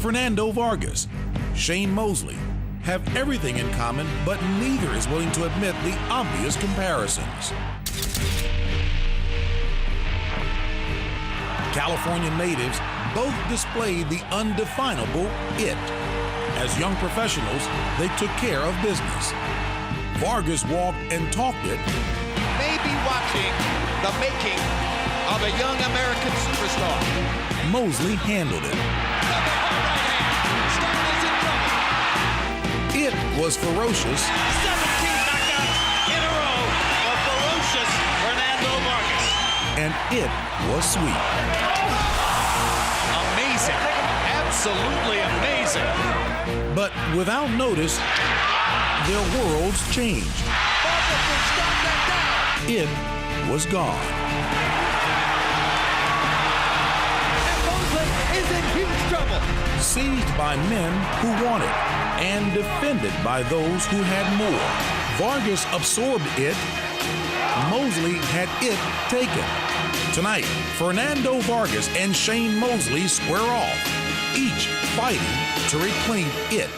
Fernando Vargas, Shane Mosley have everything in common, but neither is willing to admit the obvious comparisons. California natives both displayed the undefinable it. As young professionals, they took care of business. Vargas walked and talked it. Maybe watching the making of a young American superstar. Mosley handled it. It was ferocious. 17 knockouts in a row of ferocious Fernando Vargas. And it was sweet. Amazing. Absolutely amazing. But without notice, their worlds changed. It was gone. And Mosley is in huge trouble. Seized by men who wanted and defended by those who had more. Vargas absorbed it. Mosley had it taken. Tonight, Fernando Vargas and Shane Mosley square off, each fighting to reclaim it.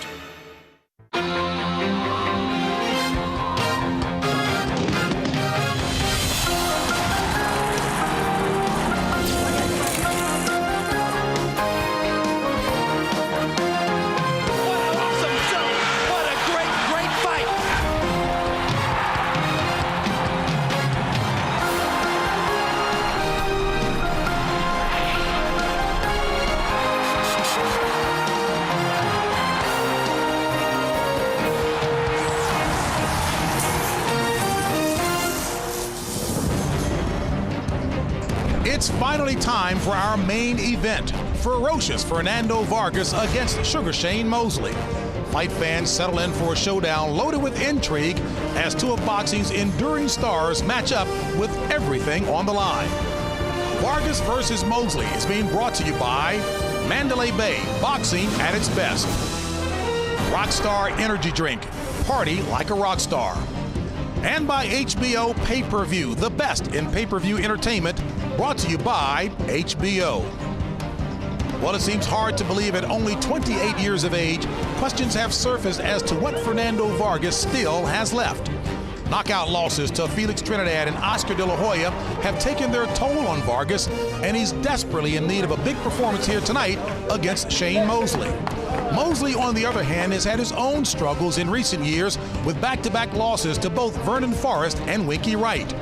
It's finally time for our main event. Ferocious Fernando Vargas against Sugar Shane Mosley. Fight fans settle in for a showdown loaded with intrigue as two of boxing's enduring stars match up with everything on the line. Vargas versus Mosley is being brought to you by Mandalay Bay, boxing at its best. Rockstar Energy Drink, party like a rock star. And by HBO Pay-Per-View, the best in pay-per-view entertainment, brought to you by HBO. Well, it seems hard to believe at only 28 years of age, questions have surfaced as to what Fernando Vargas still has left. Knockout losses to Felix Trinidad and Oscar De La Hoya have taken their toll on Vargas, and he's desperately in need of a big performance here tonight against Shane Mosley. Mosley, on the other hand, has had his own struggles in recent years with back-to-back losses to both Vernon Forrest and Winky Wright.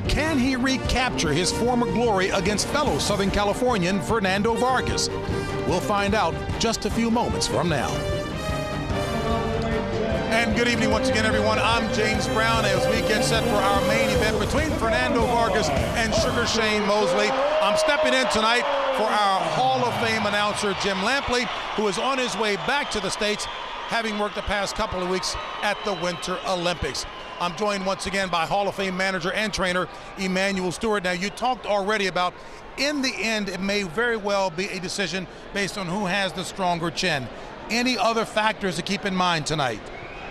Can he recapture his former glory against fellow Southern Californian Fernando Vargas? We'll find out just a few moments from now. And good evening once again, everyone. I'm James Brown as we get set for our main event between Fernando Vargas and Sugar Shane Mosley. I'm stepping in tonight for our Hall of Fame announcer, Jim Lampley, who is on his way back to the States, having worked the past couple of weeks at the Winter Olympics. I'm joined once again by Hall of Fame manager and trainer, Emanuel Stewart. Now, you talked already about, in the end, it may very well be a decision based on who has the stronger chin. Any other factors to keep in mind tonight?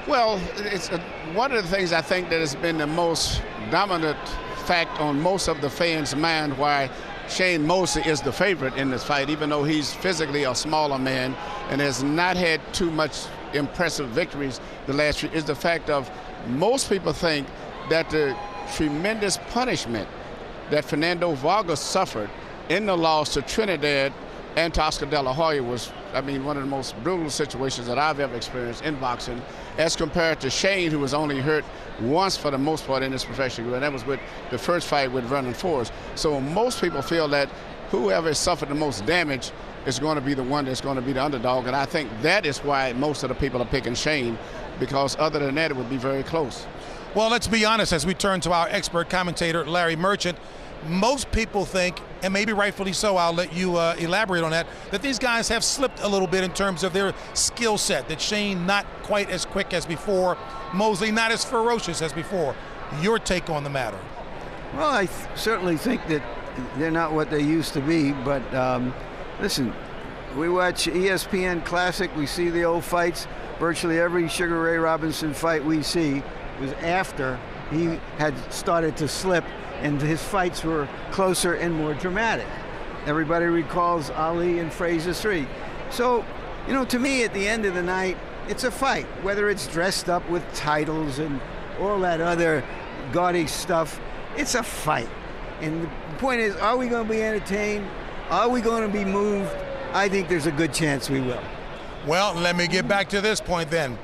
Well, it's one of the things I think that has been the most dominant fact on most of the fans' mind why Shane Mosley is the favorite in this fight, even though he's physically a smaller man and has not had too much impressive victories the last few, is the fact of most people think that the tremendous punishment that Fernando Vargas suffered in the loss to Trinidad and to Oscar De La Hoya was, I mean, one of the most brutal situations that I've ever experienced in boxing, as compared to Shane, who was only hurt once for the most part in his professional career, and that was with the first fight with Vernon Forrest. So most people feel that whoever suffered the most damage is going to be the one that's going to be the underdog, and I think that is why most of the people are picking Shane, because other than that, it would be very close. Well, let's be honest, as we turn to our expert commentator, Larry Merchant, most people think, and maybe rightfully so, I'll let you elaborate on that these guys have slipped a little bit in terms of their skill set, that Shane not quite as quick as before, Mosley not as ferocious as before. Your take on the matter? Well, I certainly think that they're not what they used to be, but listen, we watch ESPN Classic, we see the old fights. Virtually every Sugar Ray Robinson fight we see was after he had started to slip, and his fights were closer and more dramatic. Everybody recalls Ali and Frazier 3. So You know, to me, at the end of the night, it's a fight. Whether it's dressed up with titles and all that other gaudy stuff, it's a fight. And the point is, are we going to be entertained? Are we going to be moved? I think there's a good chance we will. Well, let me get back to this point then.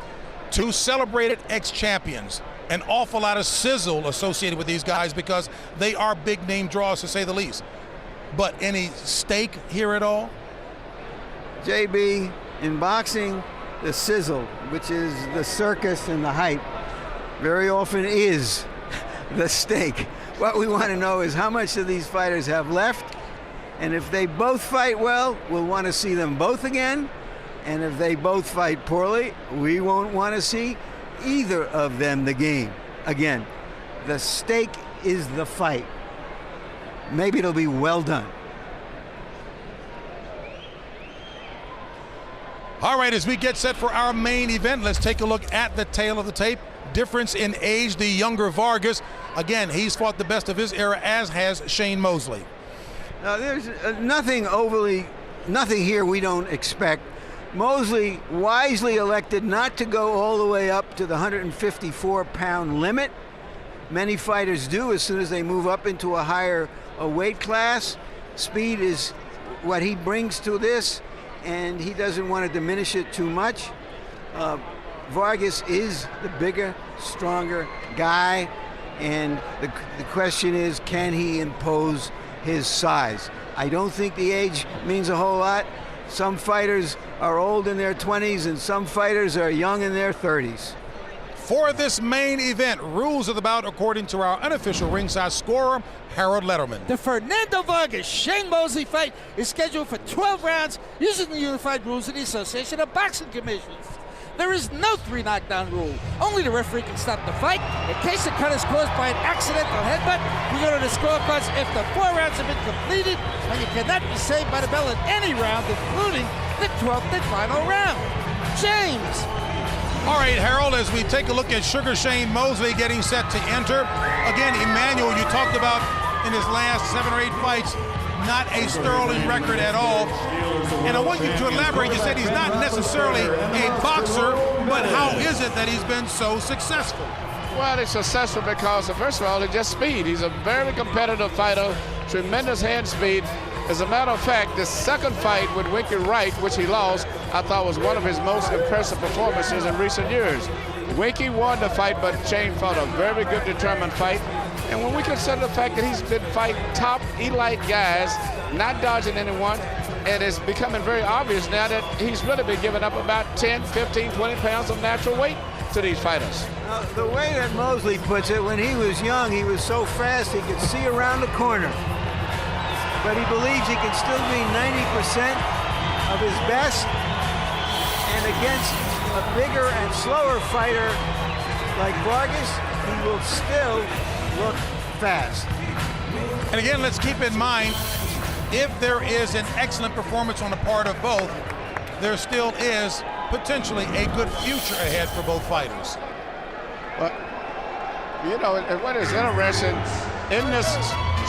Two celebrated ex-champions. An awful lot of sizzle associated with these guys because they are big name draws, to say the least. But any stake here at all? JB, in boxing, the sizzle, which is the circus and the hype, very often is the stake. What we want to know is how much do these fighters have left? And if they both fight well, we'll want to see them both again. And if they both fight poorly, we won't want to see either of them the game again. The stake is the fight. Maybe it'll be well done. All right, as we get set for our main event, let's take a look at the tail of the tape. Difference in age, the younger Vargas. Again, he's fought the best of his era, as has Shane Mosley. Now, there's nothing here we don't expect. Mosley wisely elected not to go all the way up to the 154-pound limit. Many fighters do as soon as they move up into a higher weight class. Speed is what he brings to this, and he doesn't want to diminish it too much. Vargas is the bigger, stronger guy, and the question is, can he impose his size? I don't think the age means a whole lot. Some fighters are old in their 20s, and some fighters are young in their 30s. For this main event, rules of the bout according to our unofficial ringside scorer, Harold Letterman. The Fernando Vargas Shane Mosley fight is scheduled for 12 rounds using the unified rules of the Association of Boxing Commissions. There is no 3 knockdown rule. Only the referee can stop the fight. In case the cut is caused by an accidental headbutt, we go to the scorecards if the 4 rounds have been completed, and you cannot be saved by the bell in any round, including the 12th and final round. James. All right, Harold, as we take a look at Sugar Shane Mosley getting set to enter. Again, Emmanuel, you talked about in his last 7 or 8 fights, not a sterling record at all. And I want you to elaborate. You said he's not necessarily a boxer, but how is it that he's been so successful? Well, he's successful because, first of all, it's just speed. He's a very competitive fighter, tremendous hand speed. As a matter of fact, the second fight with Winky Wright, which he lost, I thought was one of his most impressive performances in recent years. Winky won the fight, but Shane fought a very good, determined fight. And when we consider the fact that he's been fighting top elite guys, not dodging anyone, and it's becoming very obvious now that he's really been giving up about 10, 15, 20 pounds of natural weight to these fighters. The way that Mosley puts it, when he was young, he was so fast he could see around the corner. But he believes he can still be 90% of his best, and against a bigger and slower fighter like Vargas, he will still look fast. And again, let's keep in mind, if there is an excellent performance on the part of both, there still is potentially a good future ahead for both fighters. But, you know, what is interesting in this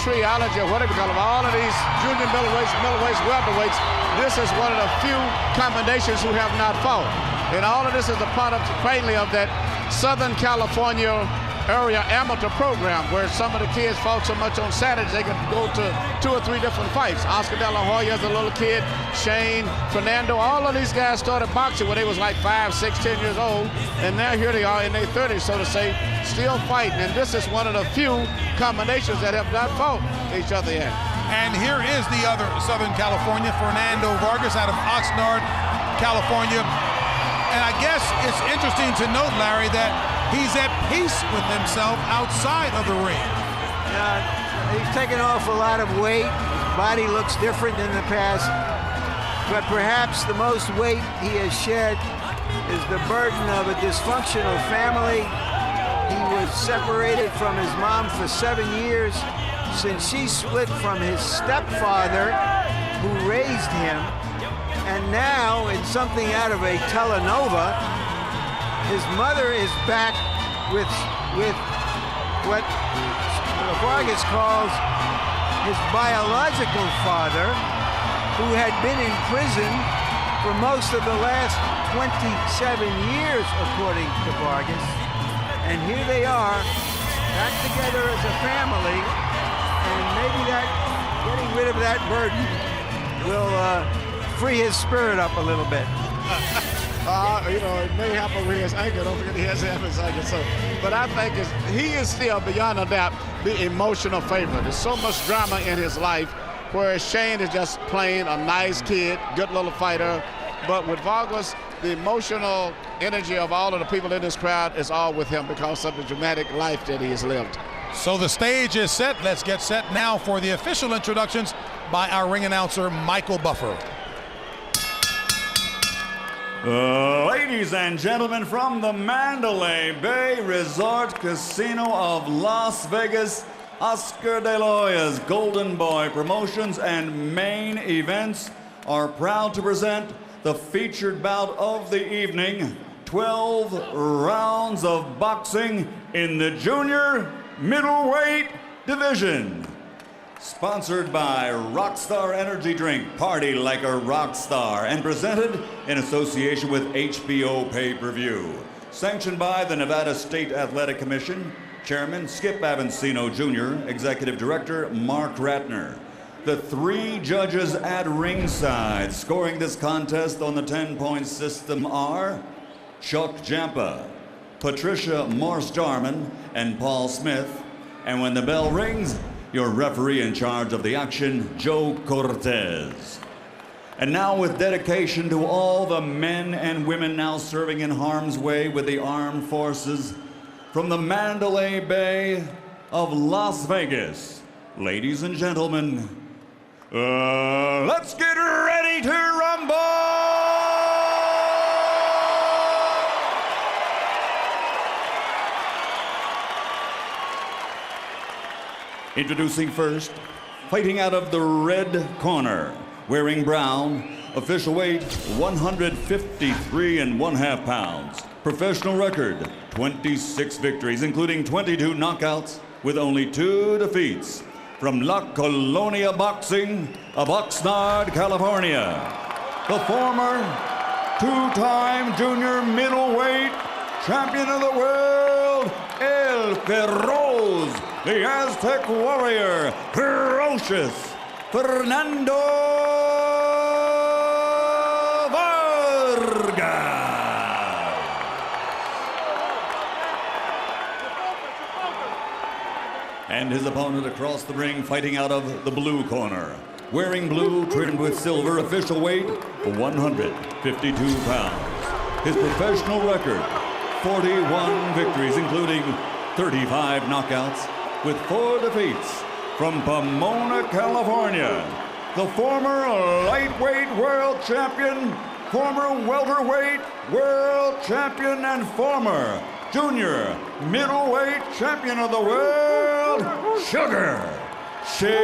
triology, or whatever you call them, all of these junior middleweights, welterweights, this is one of the few combinations who have not fought. And all of this is a product, mainly, of that Southern California area amateur program, where some of the kids fought so much on Saturdays they could go to 2 or 3 different fights. Oscar De La Hoya as a little kid, Shane, Fernando, all of these guys started boxing when they was like 5, 6, 10 years old, and now here they are in their 30s, so to say, still fighting. And this is one of the few combinations that have not fought each other yet. And here is the other Southern California, Fernando Vargas out of Oxnard, California. And I guess it's interesting to note, Larry, that he's at peace with himself outside of the ring. He's taken off a lot of weight. His body looks different than the past. But perhaps the most weight he has shed is the burden of a dysfunctional family. He was separated from his mom for 7 years since she split from his stepfather, who raised him. And now, in something out of a telenovela, his mother is back with what Vargas calls his biological father, who had been in prison for most of the last 27 years, according to Vargas. And here they are, back together as a family, and maybe that getting rid of that burden will free his spirit up a little bit. It may happen with his ankle. Don't forget he has to have his ankle. So, but I think he is still, beyond a doubt, the emotional favorite. There's so much drama in his life, whereas Shane is just plain a nice kid, good little fighter. But with Vargas, the emotional energy of all of the people in this crowd is all with him because of the dramatic life that he has lived. So the stage is set. Let's get set now for the official introductions by our ring announcer, Michael Buffer. Ladies and gentlemen, from the Mandalay Bay Resort Casino of Las Vegas, Oscar De La Hoya's Golden Boy Promotions and Main Events are proud to present the featured bout of the evening, 12 rounds of boxing in the junior middleweight division. Sponsored by Rockstar Energy Drink, party like a rock star, and presented in association with HBO Pay-Per-View. Sanctioned by the Nevada State Athletic Commission, Chairman Skip Avancino Jr., Executive Director Mark Ratner. The 3 judges at ringside scoring this contest on the 10-point system are Chuck Jampa, Patricia Morse-Jarman, and Paul Smith. And when the bell rings, your referee in charge of the action, Joe Cortez. And now, with dedication to all the men and women now serving in harm's way with the armed forces, from the Mandalay Bay of Las Vegas, ladies and gentlemen, let's get ready to rumble! Introducing first, fighting out of the red corner, wearing brown, official weight 153.5 pounds. Professional record, 26 victories, including 22 knockouts, with only 2 defeats. From La Colonia Boxing of Oxnard, California, the former 2-time junior middleweight champion of the world, El Feroz, the Aztec warrior, ferocious Fernando Vargas. And his opponent across the ring, fighting out of the blue corner, wearing blue trimmed with silver, official weight 152 pounds. His professional record, 41 victories, including 35 knockouts, with 4 defeats. From Pomona, California, the former lightweight world champion, former welterweight world champion, and former junior middleweight champion of the world, Sugar Shane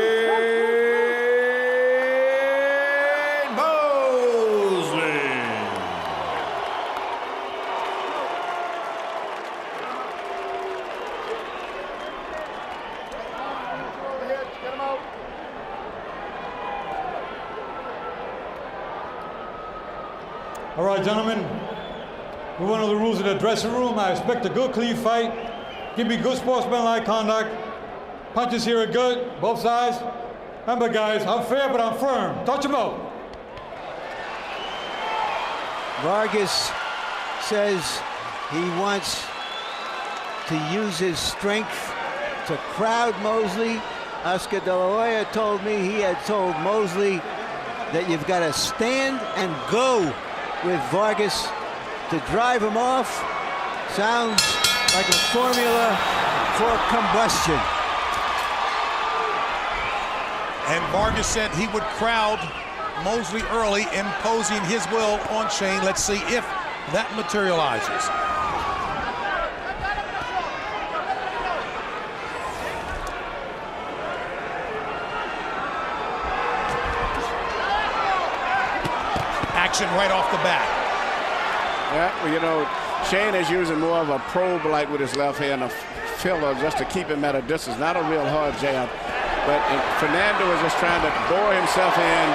Mosley. All right, gentlemen, we're one of the rules of the dressing room. I expect a good, clean fight. Give me good sportsmanlike conduct. Punches here are good, both sides. Remember, guys, I'm fair, but I'm firm. Touch them out. Vargas says he wants to use his strength to crowd Mosley. Oscar De La Hoya told me he had told Mosley that you've got to stand and go with Vargas to drive him off. Sounds like a formula for combustion. And Vargas said he would crowd Mosley early, imposing his will on Shane. Let's see if that materializes. Action right off the bat. Yeah, well, you know, Shane is using more of a probe like with his left hand, a filler just to keep him at a distance. Not a real hard jab, but Fernando is just trying to bore himself in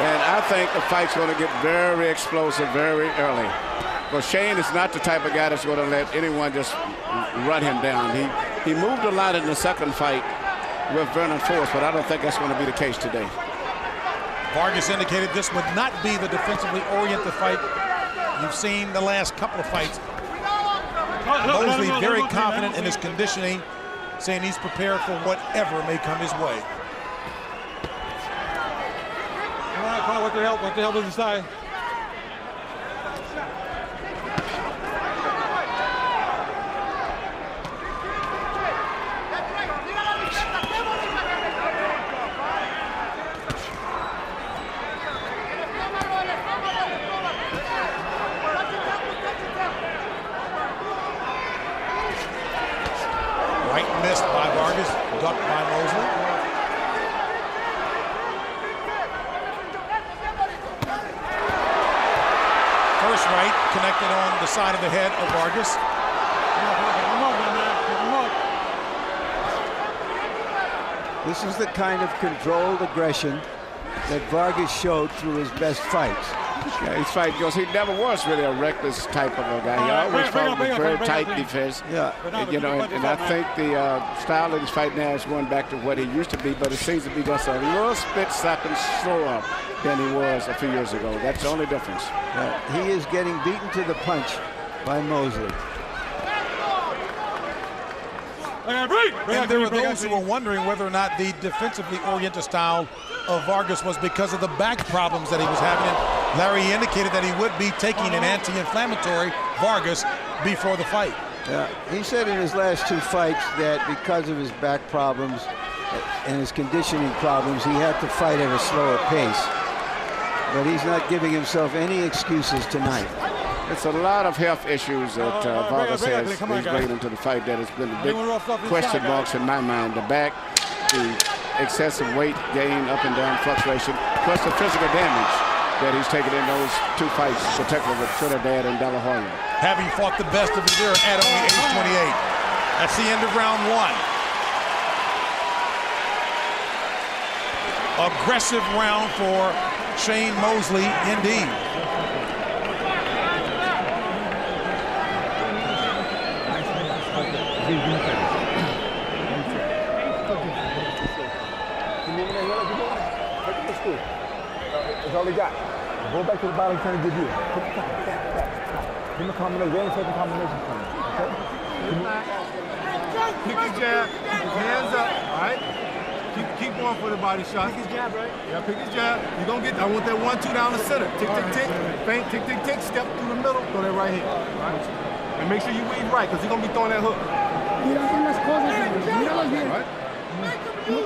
And I think the fight's going to get very explosive very early. But Shane is not the type of guy that's going to let anyone just run him down. He moved a lot in the second fight with Vernon Forrest, but I don't think that's going to be the case today. Vargas indicated this would not be the defensively oriented fight you've seen the last couple of fights. Mosley very confident in his conditioning, saying he's prepared for whatever may come his way. What the hell does he say? Right missed by Vargas, ducked by Mosley. First right connected on the side of the head of Vargas. This is the kind of controlled aggression that Vargas showed through his best fights. Yeah, his fight goes. He never was really a reckless type of a guy. He always fought with very tight defense. Yeah. And, you know, and I think the style of his fight now is going back to what he used to be, but it seems to be just a little split second slower than he was a few years ago. That's the only difference. He is getting beaten to the punch by Mosley. And there were those who were wondering whether or not the defensively oriented style of Vargas was because of the back problems that he was having. And Larry indicated that he would be taking an anti-inflammatory Vargas before the fight. Yeah, he said in his last two fights that because of his back problems and his conditioning problems, he had to fight at a slower pace. But he's not giving himself any excuses tonight. It's a lot of health issues that Vargas has. He's bringing into the fight that has been the big question marks in my mind. The back, the excessive weight gain, up and down fluctuation, plus the physical damage that he's taken in those two fights, particularly with Trinidad and De La Hoya. Having fought the best of his era at only age 28. That's the end of round one. Aggressive round for Shane Mosley, indeed. That's all he got. Go back to the bottom, trying to give you. Give him a combination. Let him take a combination from him. Okay? Kick his jab. Keep his hands up. All right? Keep going for the body shot. Pick his jab, right? Yeah, pick his jab. You're going to get, I want that 1-2 down the center. Tick, tick, tick. Feint, tick, tick, tick. Step through the middle. Throw that right here. All right? And make sure you weave right, because he's going to be throwing that hook.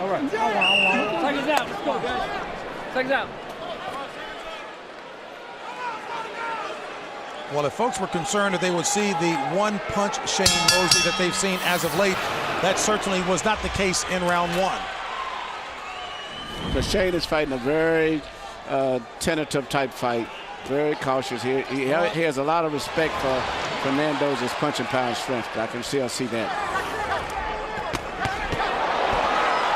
All right. Check us out. Let's go, guys. Check us out. Well, if folks were concerned that they would see the one-punch Shane Mosley that they've seen as of late, that certainly was not the case in round one. But Shane is fighting a very tentative type fight, very cautious. He has a lot of respect for Fernando's punching power strength. I can still see that.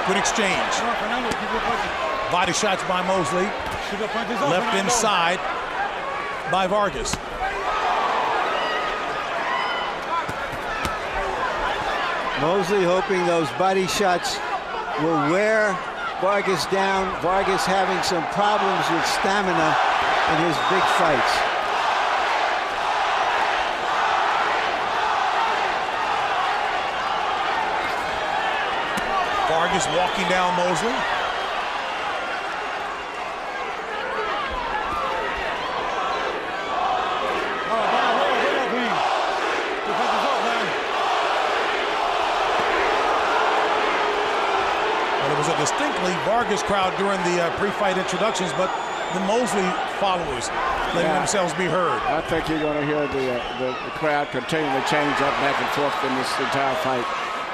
Good exchange. Body shots by Mosley. Left inside by Vargas. Mosley hoping those body shots will wear Vargas down. Vargas having some problems with stamina in his big fights. Vargas walking down Mosley. Well, it was a distinctly Vargas crowd during the pre-fight introductions, but the Mosley followers letting themselves be heard. I think you're going to hear the crowd continue to change up back and forth in this entire fight.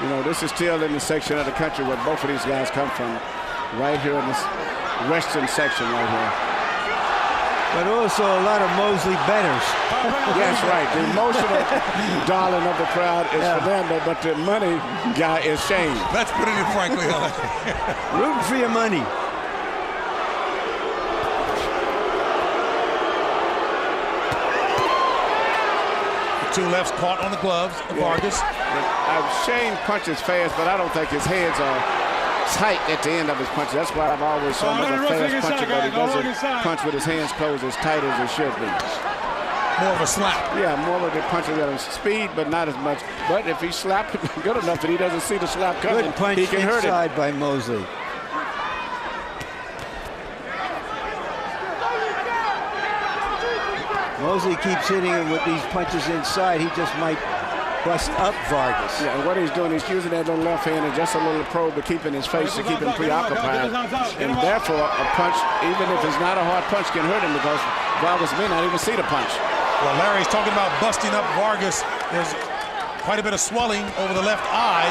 You know, this is still in the section of the country where both of these guys come from, right here in this western section right here. But also a lot of Mosley bettors. That's right. The emotional darling of the crowd is Fernando, but the money guy is Shane. Let's put it in frankly. Rooting for your money. two lefts caught on the gloves of Vargas. Shane punches fast, but I don't think his hands are tight at the end of his punches. That's why I've always shown him a fast puncher, but he doesn't punch with his hands closed as tight as it should be. More of a slap. Yeah, more of a puncher that has speed, but not as much. But if he slapped it good enough that he doesn't see the slap coming, good punch he can hurt it. inside by Mosley. Mosley keeps hitting him with these punches inside. He just might bust up Vargas. Yeah, and what he's doing, he's using that little left hand and just a little probe to keep in his face, to keep him preoccupied. And therefore, a punch, even if it's not a hard punch, can hurt him because Vargas may not even see the punch. Well, Larry's talking about busting up Vargas. There's quite a bit of swelling over the left eye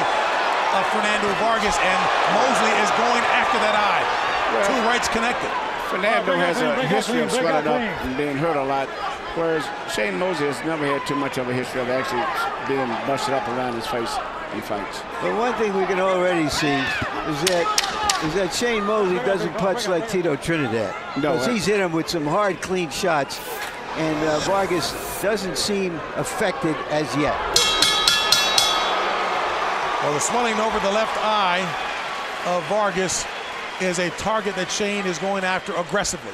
of Fernando Vargas, and Mosley is going after that eye. Well, two rights connected. Fernando has a history of swelling up and being hurt a lot, whereas Shane Mosley has never had too much of a history of actually being busted up around his face in fights. But one thing we can already see is that Shane Mosley doesn't punch like Tito Trinidad. Because he's hit him with some hard, clean shots, and Vargas doesn't seem affected as yet. Well, the swelling over the left eye of Vargas is a target that Shane is going after aggressively.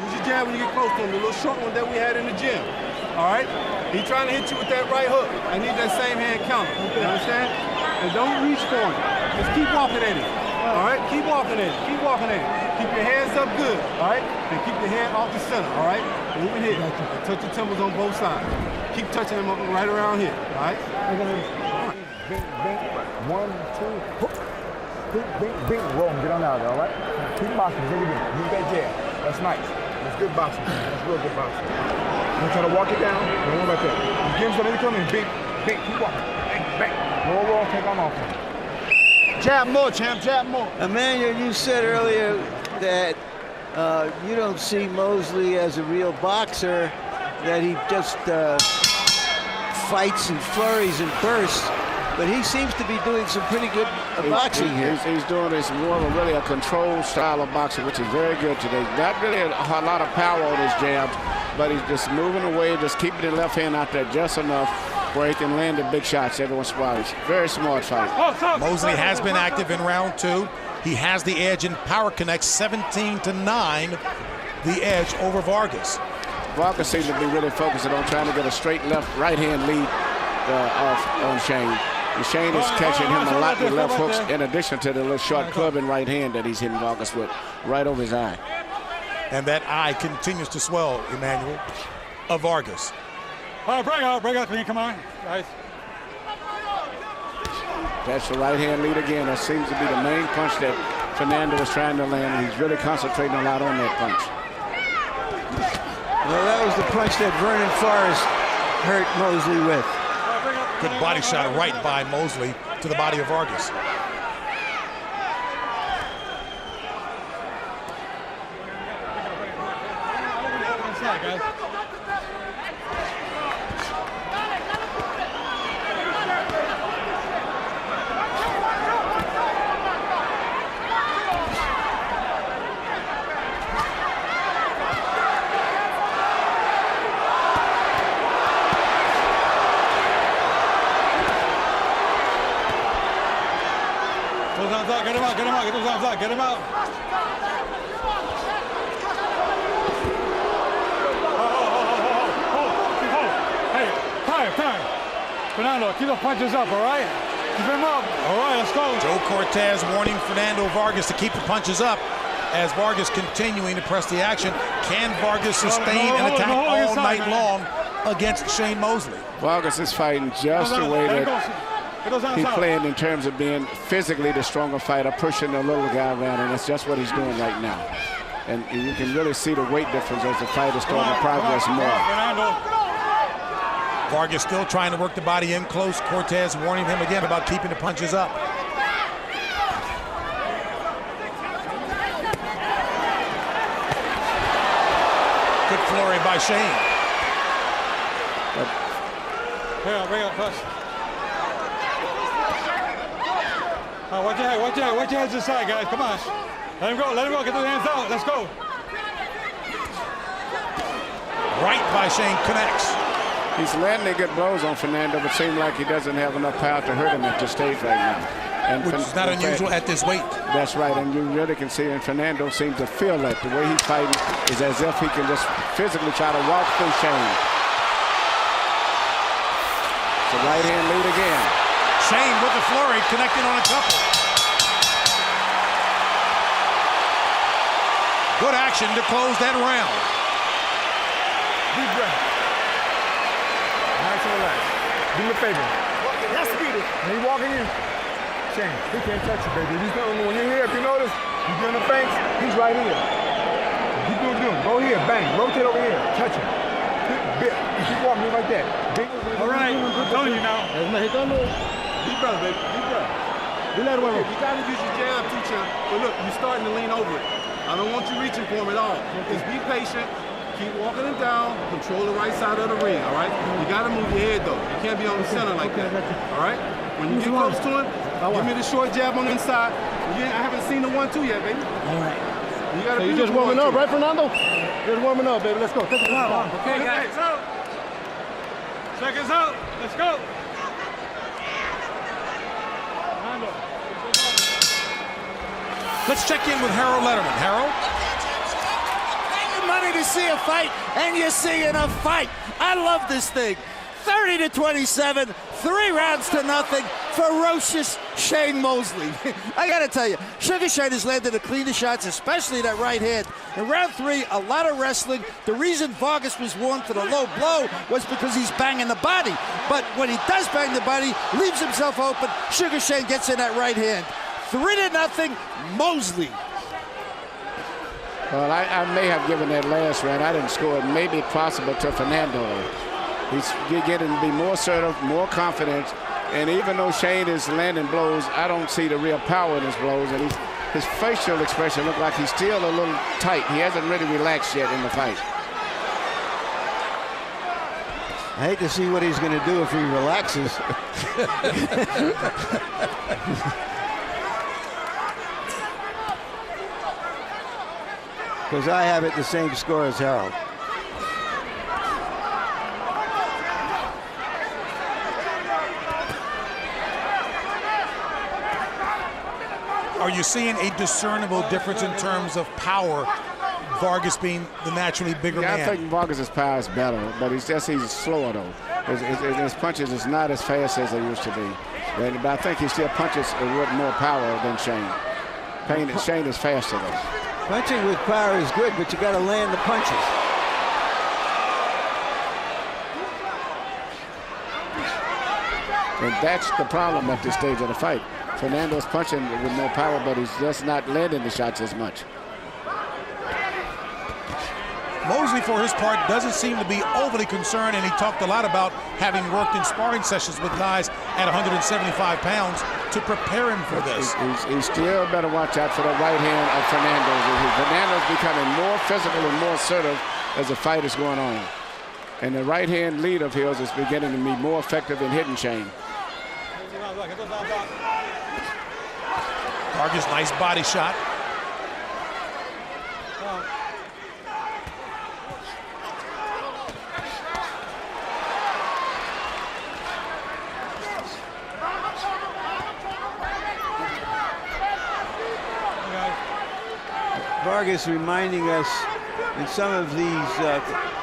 Use your jab when you get close to him, the little short one that we had in the gym. All right? He's trying to hit you with that right hook. I need that same hand counter. You understand? And don't reach for him. Just keep walking at him. All right? Keep walking at him. Keep walking at him. Keep your hands up good. All right? And keep your hand off the center. All right? Move it here. And touch your temples on both sides. Keep touching them up right around here. All right? Bing, bing. 1, 2, hook. Bing, bing, bing. Roll him. Get on out there, all right? Keep boxing. Dig it in. Use that jab. That's nice. That's good boxing. That's real good boxing. I'm trying to walk it down. Don't worry about that. You give him something to come in. Bing, bing. Keep walking. Bang, bang. Roll, take on off. Jab more, champ. Jab more. Emmanuel, you said earlier that you don't see Mosley as a real boxer, that he just fights and flurries and bursts. But he seems to be doing some pretty good boxing here. He's doing this more of a controlled style of boxing, which is very good today. Not really a lot of power on his jabs, but he's just moving away, just keeping the left hand out there just enough where he can land the big shots every once in a while. It's a very smart fight. Mosley has been active in round 2. He has the edge in power connect, 17-9, the edge over Vargas. Vargas seems to be really focusing on trying to get a straight right hand lead off on Shane. And Shane is catching him a lot with left hooks in addition to the little short club and right hand that he's hitting Vargas with right over his eye. And that eye continues to swell, Emmanuel, of Vargas. All right, break out, come on, guys. That's the right hand lead again. That seems to be the main punch that Fernando was trying to land, and he's really concentrating a lot on that punch. Well, that was the punch that Vernon Forrest hurt Mosley with. Good body shot right by Mosley to the body of Vargas. Get him out. Hey, time. Fernando, keep the punches up, all right? Keep him up. All right, let's go. Joe Cortez warning Fernando Vargas to keep the punches up as Vargas continuing to press the action. Can Vargas sustain an attack all night long against Shane Mosley? Vargas is fighting just the way that he's playing in terms of being physically the stronger fighter, pushing the little guy around, and that's just what he's doing right now. And you can really see the weight difference as the fight is starting to progress more. Vargas still trying to work the body in close. Cortez warning him again about keeping the punches up. Good flurry by Shane. Bring up first. Watch your heads aside, guys. Come on. Let him go. Get those hands out. Let's go. Right by by Shane connects. He's landing good blows on Fernando, but seems like he doesn't have enough power to hurt him at this stage right now. And which is not unusual at this weight. That's right, and you really can see, and Fernando seems to feel that. The way he's fighting is as if he can just physically try to walk through Shane. The right hand lead again. Shane with the flurry, connecting on a couple. Good action to close that round. Deep breath. Nice and relaxed. Do me a favor. Let's beat it. When he's walking in, Shane, he can't touch you, baby. When you're here, if you notice, you're doing the feints, he's right here. Keep doing it. Go here, bang. Rotate over here. Touch him. You keep walking like that. All right, I'm telling you now. Deep breath, baby. Deep breath. You got to use your jab, teacher. But look, you're starting to lean over it. I don't want you reaching for him at all. Just be patient. Keep walking him down. Control the right side of the ring, all right? You got to move your head, though. You can't be on the center like that, all right? When you get close to him, give me the short jab on the inside. I haven't seen the 1-2 yet, baby. All right. You got to be just warming up, right, Fernando? Just warming up, baby. Let's go. Take the time. Okay, guys. Seconds out. Let's go. Let's check in with Harold Letterman. Harold? Pay your money to see a fight, and you're seeing a fight. I love this thing. 30-27, 3 rounds to nothing. Ferocious Shane Mosley. I gotta tell you, Sugar Shane has landed the cleanest shots, especially that right hand. In round 3, a lot of wrestling. The reason Vargas was warned for the low blow was because he's banging the body. But when he does bang the body, leaves himself open, Sugar Shane gets in that right hand. 3-0, Mosley. Well, I may have given that last round. I didn't score it. Maybe possible to Fernando. He's getting to be more assertive, more confident. And even though Shane is landing blows, I don't see the real power in his blows. And his facial expression looks like he's still a little tight. He hasn't really relaxed yet in the fight. I hate to see what he's going to do if he relaxes. Because I have it the same score as Harold. Are you seeing a discernible difference in terms of power, Vargas being the naturally bigger man? I think Vargas' power is better, but he's slower, though. His punches is not as fast as they used to be. But I think he still punches with more power than Shane. Shane is faster, though. Punching with power is good, but you got to land the punches. And that's the problem at this stage of the fight. Fernando's punching with more power, but he's just not landing the shots as much. Mosley, for his part, doesn't seem to be overly concerned, and he talked a lot about having worked in sparring sessions with guys at 175 pounds to prepare him for this. He's still better watch out for the right hand of Fernando. Fernando's becoming more physical and more assertive as the fight is going on. And the right hand lead of his is beginning to be more effective in hitting Shane. Vargas, nice body shot. Vargas reminding us in some of these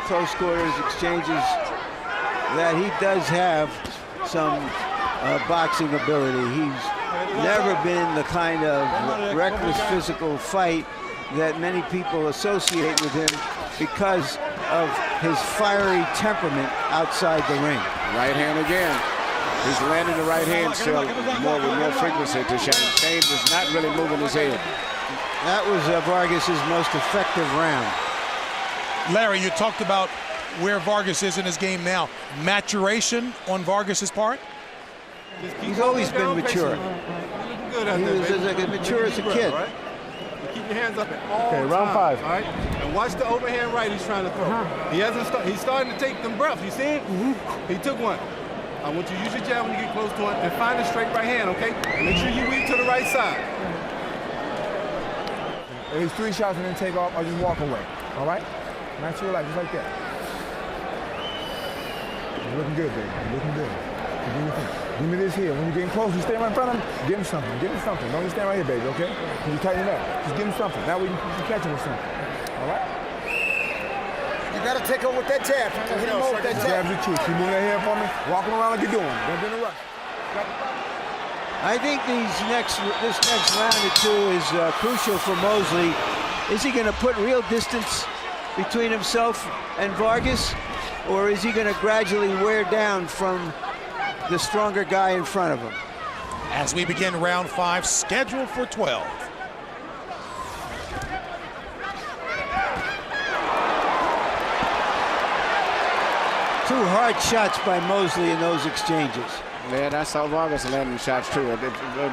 close quarters exchanges that he does have some boxing ability. He's never been the kind of reckless physical fight that many people associate with him because of his fiery temperament outside the ring. Right hand again. He's landing the right hand still with more frequency to Shane. Shane is not really moving his head. That was Vargas's most effective round. Larry, you talked about where Vargas is in his game now. Maturation on Vargas's part? He's always been mature. He was as mature as a kid. Right? Keep your hands up at all times. Round 5. All right? And watch the overhand right he's trying to throw. He hasn't started. He's starting to take them breaths. You see it? He took one. I want you to use your jab when you get close to him and find a straight right hand, okay? And make sure you weave to the right side. If it's 3 shots and then take off, I'll just walk away. All right? Nice and relax, just like that. You're looking good, baby. You're looking good. Give me this here. When you're getting close, you stay right in front of him. Give him something. Give him something. Don't just stand right here, baby, okay? Can you tighten it up? Just give him something. That way you can catch him with something. All right? You got to take over with that jab. Hit him over with that jab. Jabs your cheek. Keep moving that head for me. Walking around like you're doing. Don't be in a rush. I think this next round or two is crucial for Mosley. Is he going to put real distance between himself and Vargas, or is he going to gradually wear down from the stronger guy in front of him? As we begin round 5, scheduled for 12. Two hard shots by Mosley in those exchanges. Yeah, I saw Vargas landing shots too.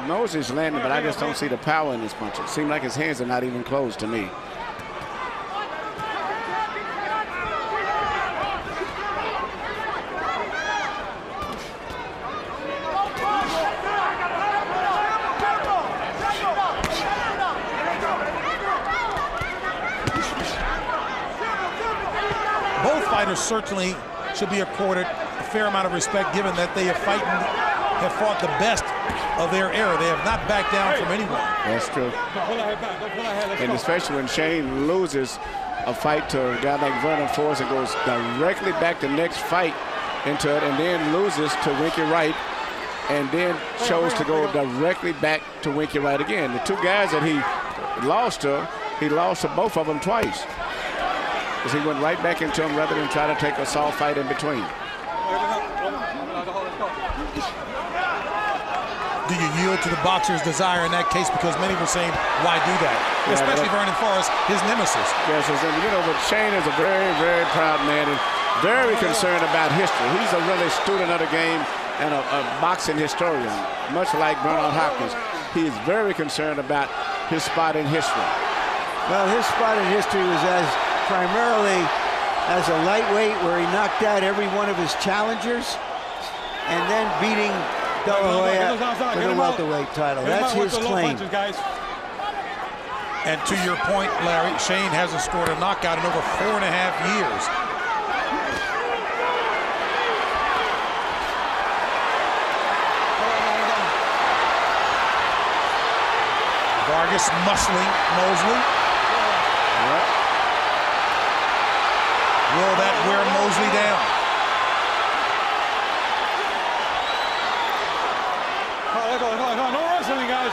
Mosley's landing, but I just don't see the power in his punches. It seems like his hands are not even closed to me. Both fighters certainly should be accorded a fair amount of respect, given that they have fought the best of their era. They have not backed down from anyone. That's true. And especially when Shane loses a fight to a guy like Vernon Forrest and goes directly back the next fight into it, and then loses to Winky Wright, and then chose to go directly back to Winky Wright again. The two guys that he lost to both of them twice, because he went right back into him rather than try to take a soft fight in between. Do you yield to the boxer's desire in that case? Because many were saying, why do that? Especially Vernon Forrest, his nemesis. Yes, but Shane is a very, very proud man and very concerned about history. He's a really student of the game and a boxing historian, much like Bernard Hopkins. He is very concerned about his spot in history. Well, his spot in history was primarily as a lightweight, where he knocked out every one of his challengers, and then beating De La Hoya for the welterweight title. That's his claim. And to your point, Larry, Shane hasn't scored a knockout in over 4.5 years. Vargas muscling Mosley. Will that wear Mosley down? No wrestling, guys.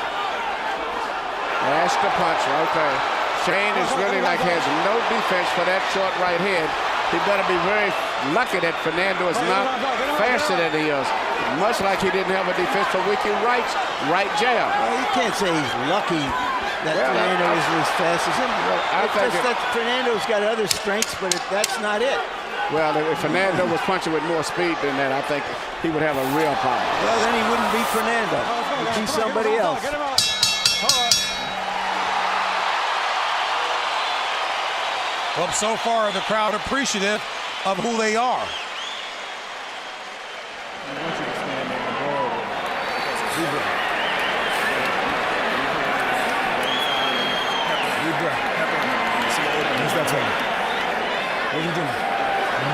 That's the punch right there. Shane is really like has no defense for that short right hand. He better be very lucky that Fernando is not faster than he is. Much like he didn't have a defense for Winky Wright's right jab. Well, you can't say he's lucky that Fernando isn't as fast as him. It's just that Fernando's got other strengths, but that's not it. Well, if Fernando was punching with more speed than that, I think he would have a real problem. Well, then he wouldn't beat Fernando. He'd be somebody else. Well, so far, the crowd appreciative of who they are. What are you doing?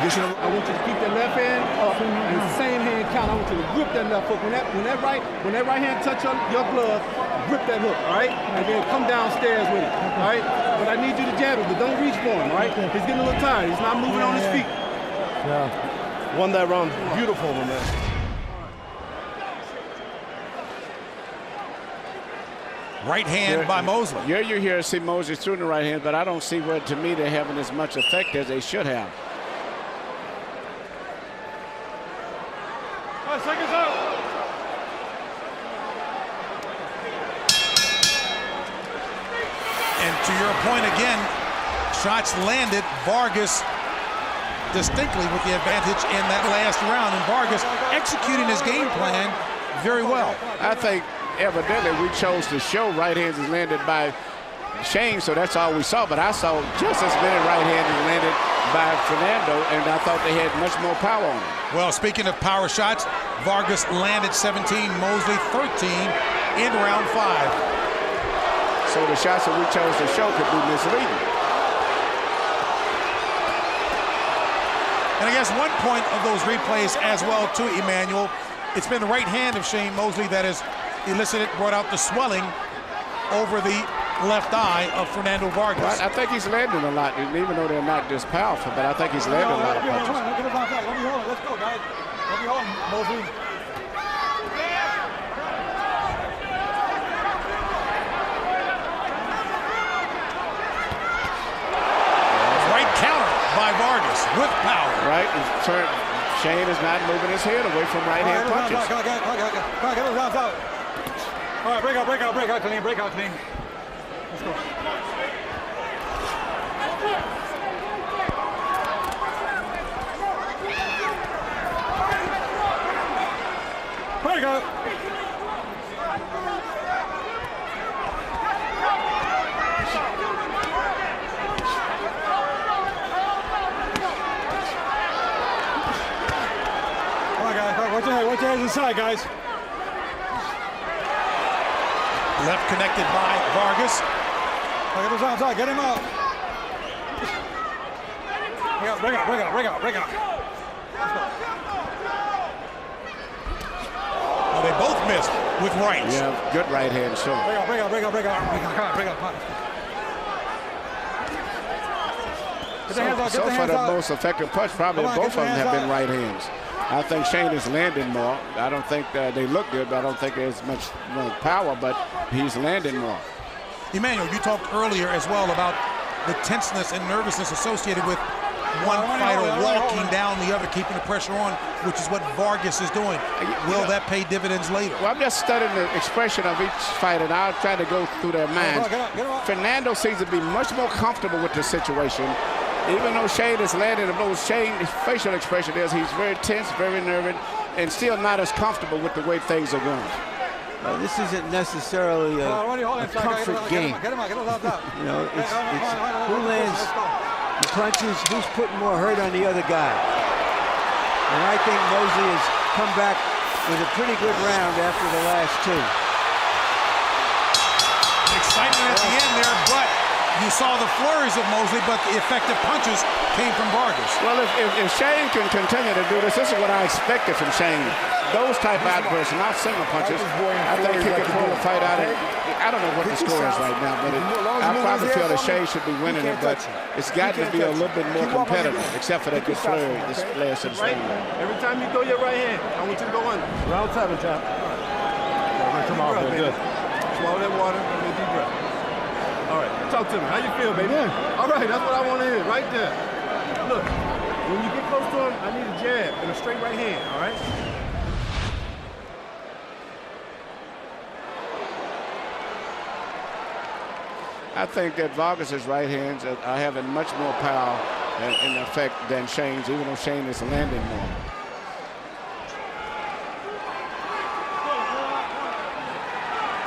I want you to keep that left hand up and the same hand count. I want you to grip that left hook. When that right hand touch your glove, grip that hook, all right? And then come downstairs with it, all right? But I need you to jab him, but don't reach for him, all right? He's getting a little tired. He's not moving on his feet. Yeah. Won that round. Beautiful, man. Right hand by Mosley. Yeah, you hear see Mosley through the right hand, but I don't see where, to me, they're having as much effect as they should have. Seconds out. And to your point again, shots landed. Vargas distinctly with the advantage in that last round, and Vargas executing his game plan very well. I think evidently we chose to show right hands is landed by Shane, so that's all we saw. But I saw just as many right hands landed by Fernando, and I thought they had much more power on them. Well, speaking of power shots, Vargas landed 17, Mosley 13 in round 5. So the shots that we chose to show could be misleading. And I guess one point of those replays as well, too, Emmanuel, it's been the right hand of Shane Mosley that has brought out the swelling over the left eye of Fernando Vargas. Well, I think he's landing a lot, even though they're not just powerful, but I think he's landing a lot of punches. Let me hold it. Let's go, guys. Let me hold him, Mosley. Right counter by Vargas with power. Right, Shane is not moving his head away from right-hand punches. Come on, get those rounds out. All right, break out, clean. Let's go. Break out. Come on, guys. Watch your heads inside, guys. Left connected by Vargas. Get those arms out. Get him out. Break out. Oh, they both missed with rights. Yeah, good right hand shot. Break out. So far, the most effective punch, probably both of them have been right hands. I think Shane is landing more. I don't think they look good, but I don't think there's much power, but he's landing more. Emmanuel, you talked earlier as well about the tenseness and nervousness associated with one fighter walking down the other, keeping the pressure on, which is what Vargas is doing. Will that pay dividends later? Well, I'm just studying the expression of each fighter, and I'll try to go through their minds. Fernando seems to be much more comfortable with the situation. Even though Shane is landing the blows, Shane's facial expression is he's very tense, very nervous, and still not as comfortable with the way things are going. Well, this isn't necessarily a comfort game. You know, it's who lands the punches, who's putting more hurt on the other guy. And I think Mosley has come back with a pretty good round after the last two. Excitement at the end there, but you saw the flurries of Mosley, but the effective punches came from Vargas. Well, if Shane can continue to do this, this is what I expected from Shane. Those type of outbursts, not single punches. I think he can pull the fight out. I don't know what the score is right now, but I probably feel that Shane should be winning it, but it's got to be a little bit more competitive, except for that good flurry this last of the right. Every time you throw your right hand, I want you to go under. Round 7, champ. Come on, good. Swallow that water, and a deep breath. All right, talk to me. How you feel, baby? All right, that's what I want to hear, right there. Look, when you get close to him, I need a jab and a straight right hand, all right? I think that Vargas' right hands are having much more power in effect than Shane's, even though Shane is landing more.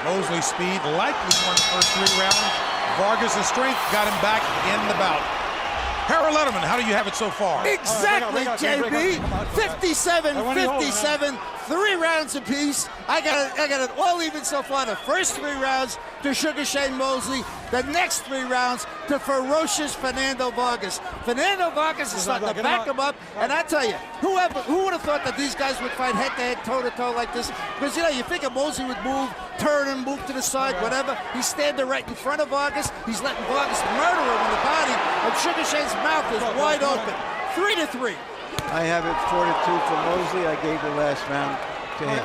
Mosley's speed likely won the first 3 rounds. Vargas' strength got him back in the bout. Harold Letterman, how do you have it so far? Exactly, JB. 57-57, 3 rounds apiece. I got it all even so far. The first 3 rounds to Sugar Shane Mosley. The next 3 rounds to ferocious Fernando Vargas. Fernando Vargas is starting to back him up. And I tell you, who would have thought that these guys would fight head-to-head, toe-to-toe like this? Because, you know, you figure Mosley would move, turn and move to the side, whatever. He's standing right in front of Vargas. He's letting Vargas murder him in the body. And Sugar Shane's mouth is wide open. 3-3. I have it 4-2 for Mosley. I gave the last round to him.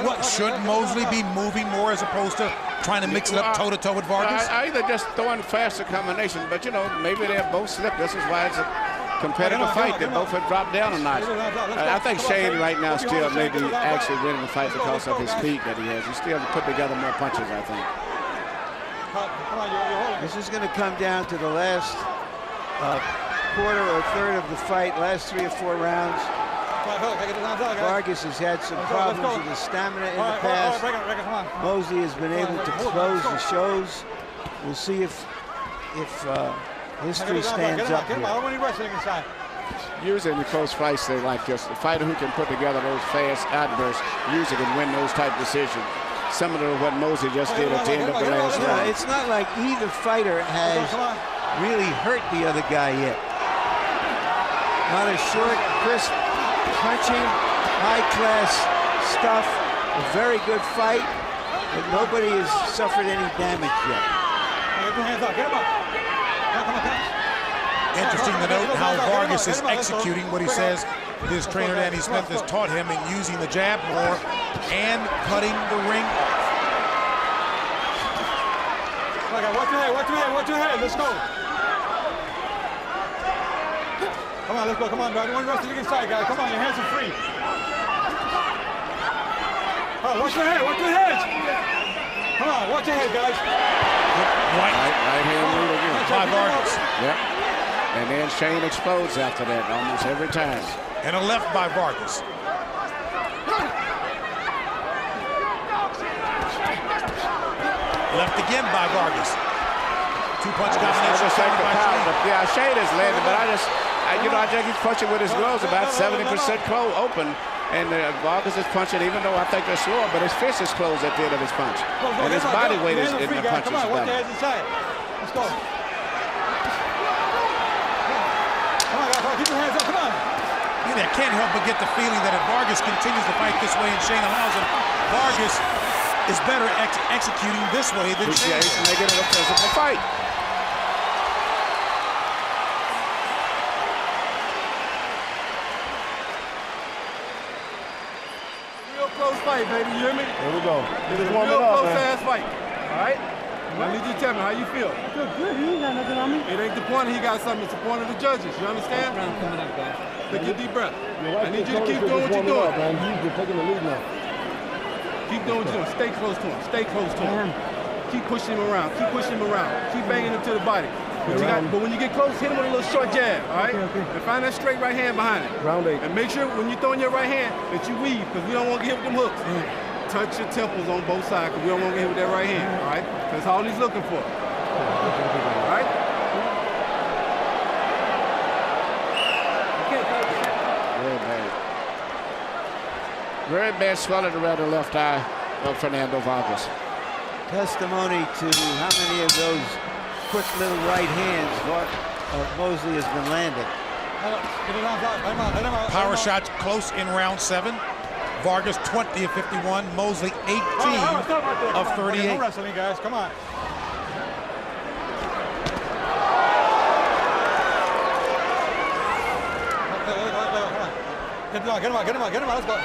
What, should Mosley be moving more as opposed to trying to mix it up toe-to-toe with Vargas? I either just throwing faster combination, but, you know, maybe they're both slipped. This is why it's a competitive fight. They both have dropped down a notch. I think Shane right now still may be actually winning the fight because of his speed that he has. He still put together more punches, I think. This is going to come down to the last quarter or third of the fight, last 3 or 4 rounds. Vargas has had some problems with his stamina in the past. Mosley has been able to close the shows. We'll see if history stands up here. Usually in the close fights, they like this. The fighter who can put together those fast outbursts usually can win those type decisions. Similar to what Mosley just did at the end of the last round. It's not like either fighter has really hurt the other guy yet. A lot of short, crisp punching, high-class stuff. A very good fight, but nobody has suffered any damage yet. Interesting to note how Vargas is executing what he says his trainer Danny Smith has taught him in using the jab more and cutting the ring off. Watch your head, watch your head, watch your head. Let's go. Come on, let's go. Come on, bro. I don't want to rush to the inside, guys. Come on, your hands are free. Watch your head, watch your head. Come on, watch your head, guys. Right hand lead again. By Vargas. Yep. And then Shane explodes after that almost every time. And a left by Vargas. Left again by Vargas. Two-punch combination. Yeah, Shane is landing, but I just he's punching with his gloves about 70% closed open. And Vargas is punching, even though I think they're slower, but his fist is closed at the end of his punch. And his body weight is in the punches. Come on, watch your heads inside. Let's go. Come on, guys, keep your hands up, come on. I can't help but get the feeling that if Vargas continues to fight this way and Shane allows him, Vargas is better executing this way than Shane. Yeah, he's making it a physical fight. Close fight, baby. You hear me? Here we go. It's a real close-ass fight. All right? I need you to tell me how you feel. I feel good. He ain't got nothing on me. It ain't the point he got something. It's the point of the judges. You understand? Coming up, guys. Take a deep breath. I need you to keep doing what you're doing. You're taking the lead now. Keep doing what you're doing. Stay close to him. Stay close to him. Keep pushing him around. Keep pushing him around. Keep banging him to the body. But when you get close, hit him with a little short jab, all right? Okay. And find that straight right hand behind it. Round 8. And make sure when you're throwing your right hand that you weave, because we don't want to get hit with them hooks. Touch your temples on both sides, because we don't want to get hit with that right hand, all right? That's all he's looking for. All right? Very bad. Very bad swelling around the left eye of Fernando Vargas. Testimony to how many of those quick little right hands Mosley has been landing. Power shots close in round 7. Vargas 20 of 51. Mosley 18 of 38. No wrestling, guys. Come on. Get him out. Let's go.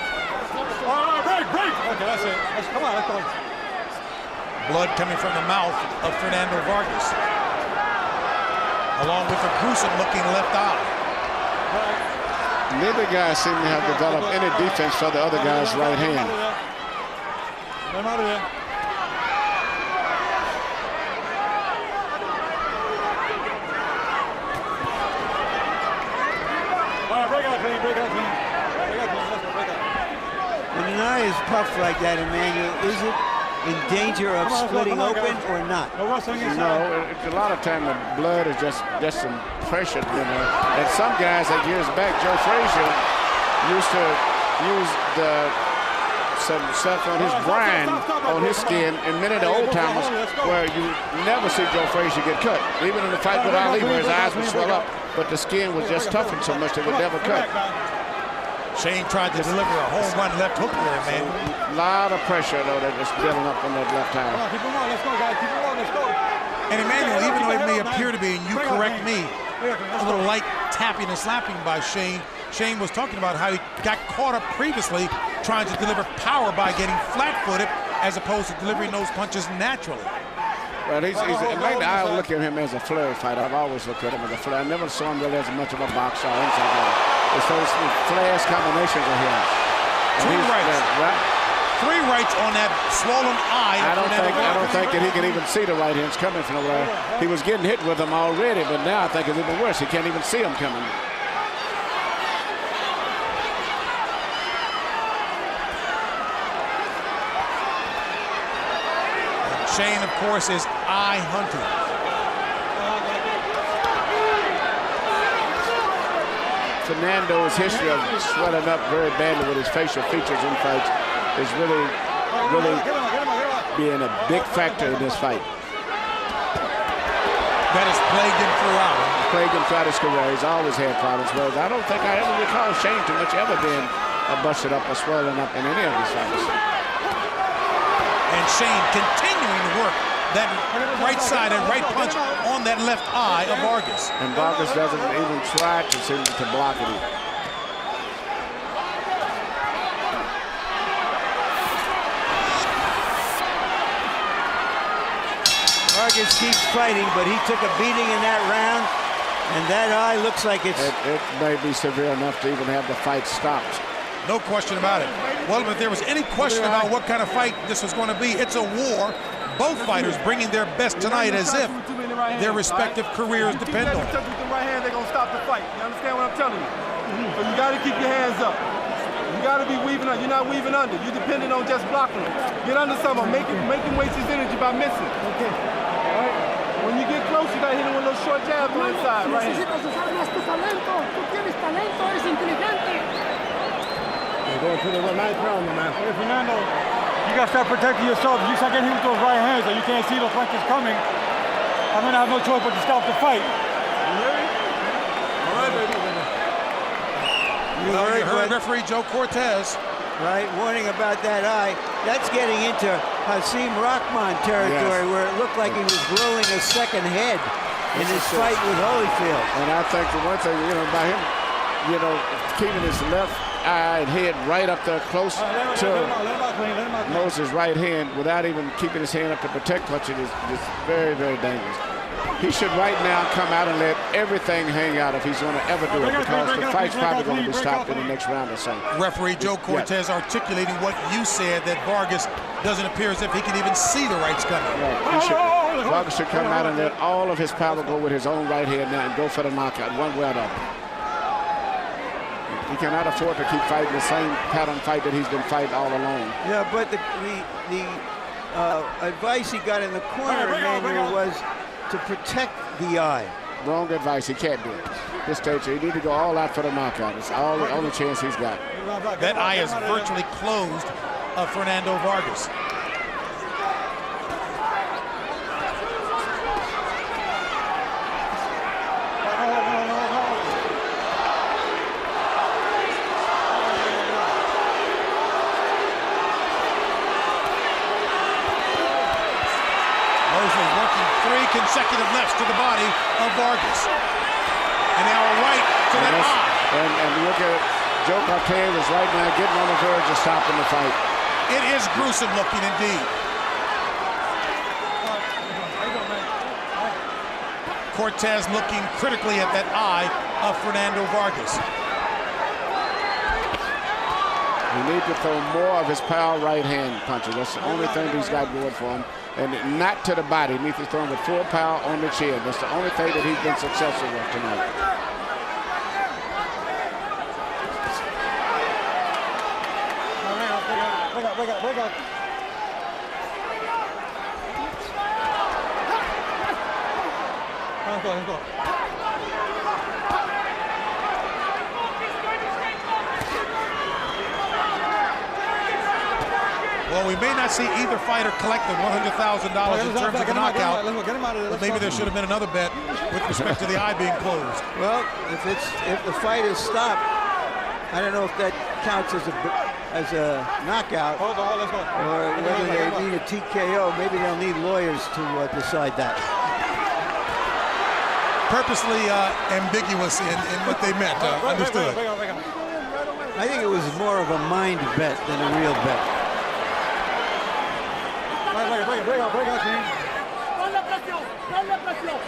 Break. Okay, that's it. Come on, let's go. Blood coming from the mouth of Fernando Vargas, along with a gruesome-looking left eye. Neither guy seemed to have developed any defense for the other guy's right hand. Get him out of there. All right, break out clean. When an eye is puffed like that, Emmanuel, is it in danger of splitting open or not? No, a lot of time the blood is just some pressure, you know. And some guys, like years back, Joe Frazier used to use some stuff on his brine, on his skin, and many of the old timers where you never see Joe Frazier get cut. Even in the fight with Ali, where his eyes would swell up, but the skin was just toughened so much that it would never cut. Shane tried to deliver a home run left hook there, man. A lot of pressure, though, that was building up on that left eye. Come on, keep him on. Let's go, guys. Keep him on. Let's go. And Emmanuel, even though it may appear to be, and you correct me, a little light tapping and slapping by Shane. Shane was talking about how he got caught up previously trying to deliver power by getting flat-footed as opposed to delivering those punches naturally. Well, mainly I look at him as a flurry fighter. I've always looked at him as a flurry. I never saw him really as much of a boxer or inside guy. It's those flash combinations of him. 2 rights. Right? 3 rights on that swollen eye. I don't think that he can even see the right hands coming from nowhere. He was getting hit with them already, but now I think it's even worse. He can't even see them coming. Shane, of course, is eye hunting. Fernando's history of swelling up very badly with his facial features in fights is really being a big factor in this fight. That has plagued him throughout. Plagued him throughout his career. He's always had problems. Well, I don't think I ever recall Shane too much ever being busted up or swollen up in any of these fights. And Shane continuing to work that right side and right punch on that left eye of Vargas. And Vargas doesn't even try to seem to block it either. Vargas keeps fighting, but he took a beating in that round, and that eye looks like it may be severe enough to even have the fight stopped. No question about it. Well, if there was any question about what kind of fight this was going to be, it's a war. Both fighters bringing their best tonight as if their respective careers depend on it. Touch with the right hand, they're going to stop the fight. You understand what I'm telling you? So you got to keep your hands up. You got to be weaving under. You're not weaving under. You're dependent on just blocking them. Get under someone. Make him waste his energy by missing. Okay. All right. When you get close, you got to hit him with those short jabs on the side. Right here. Necesitas usar más tu talento. Tú tienes talento, eres inteligente. You're going to the ninth round, man. Hey, Fernando, you got to start protecting yourself. You start getting hit with those right hands and you can't see those punches coming. I'm going to have no choice but to stop the fight. You hear me? All right, baby. You heard referee Joe Cortez. Right, warning about that eye. That's getting into Hasim Rahman territory, where it looked like he was growing a second head in his fight with Holyfield. And I think the one thing, by him, keeping his left eye and head right up there close to Moses' right hand without even keeping his hand up to protect punching is very, very dangerous. He should right now come out and let everything hang out if he's going to ever do it, because the fight's probably going to be stopped in the next round or so. Referee Joe Cortez articulating what you said, that Vargas doesn't appear as if he can even see the rights coming. Right. Vargas should come out and let all of his power go with his own right hand now and go for the knockout one way or the other. He cannot afford to keep fighting the same pattern fight that he's been fighting all along. Yeah, but the advice he got in the corner, Emmanuel, was to protect the eye. Wrong advice. He can't do it. This stage, he need to go all out for the knockout. It's all the only chance he's got. That eye is virtually closed of Fernando Vargas. Consecutive lefts to the body of Vargas. And now a right to that eye. And look at Joe Cortez is right now getting on the verge of stopping the fight. It is gruesome looking indeed. Cortez looking critically at that eye of Fernando Vargas. He needs to throw more of his power right hand punches. That's the only thing he's got going for him. And not to the body. He needs to throw him with full power on the chin. That's the only thing that he's been successful with tonight. Break up. Let's go. Well, we may not see either fighter collect the $100,000 in terms of the knockout, but maybe there should have been another bet with respect to the eye being closed. Well, if the fight is stopped, I don't know if that counts as a knockout, or whether they need a TKO. Maybe they'll need lawyers to decide that. Purposely ambiguous in what they meant. Understood. I think it was more of a mind bet than a real bet. Break out, team. Ponle presión.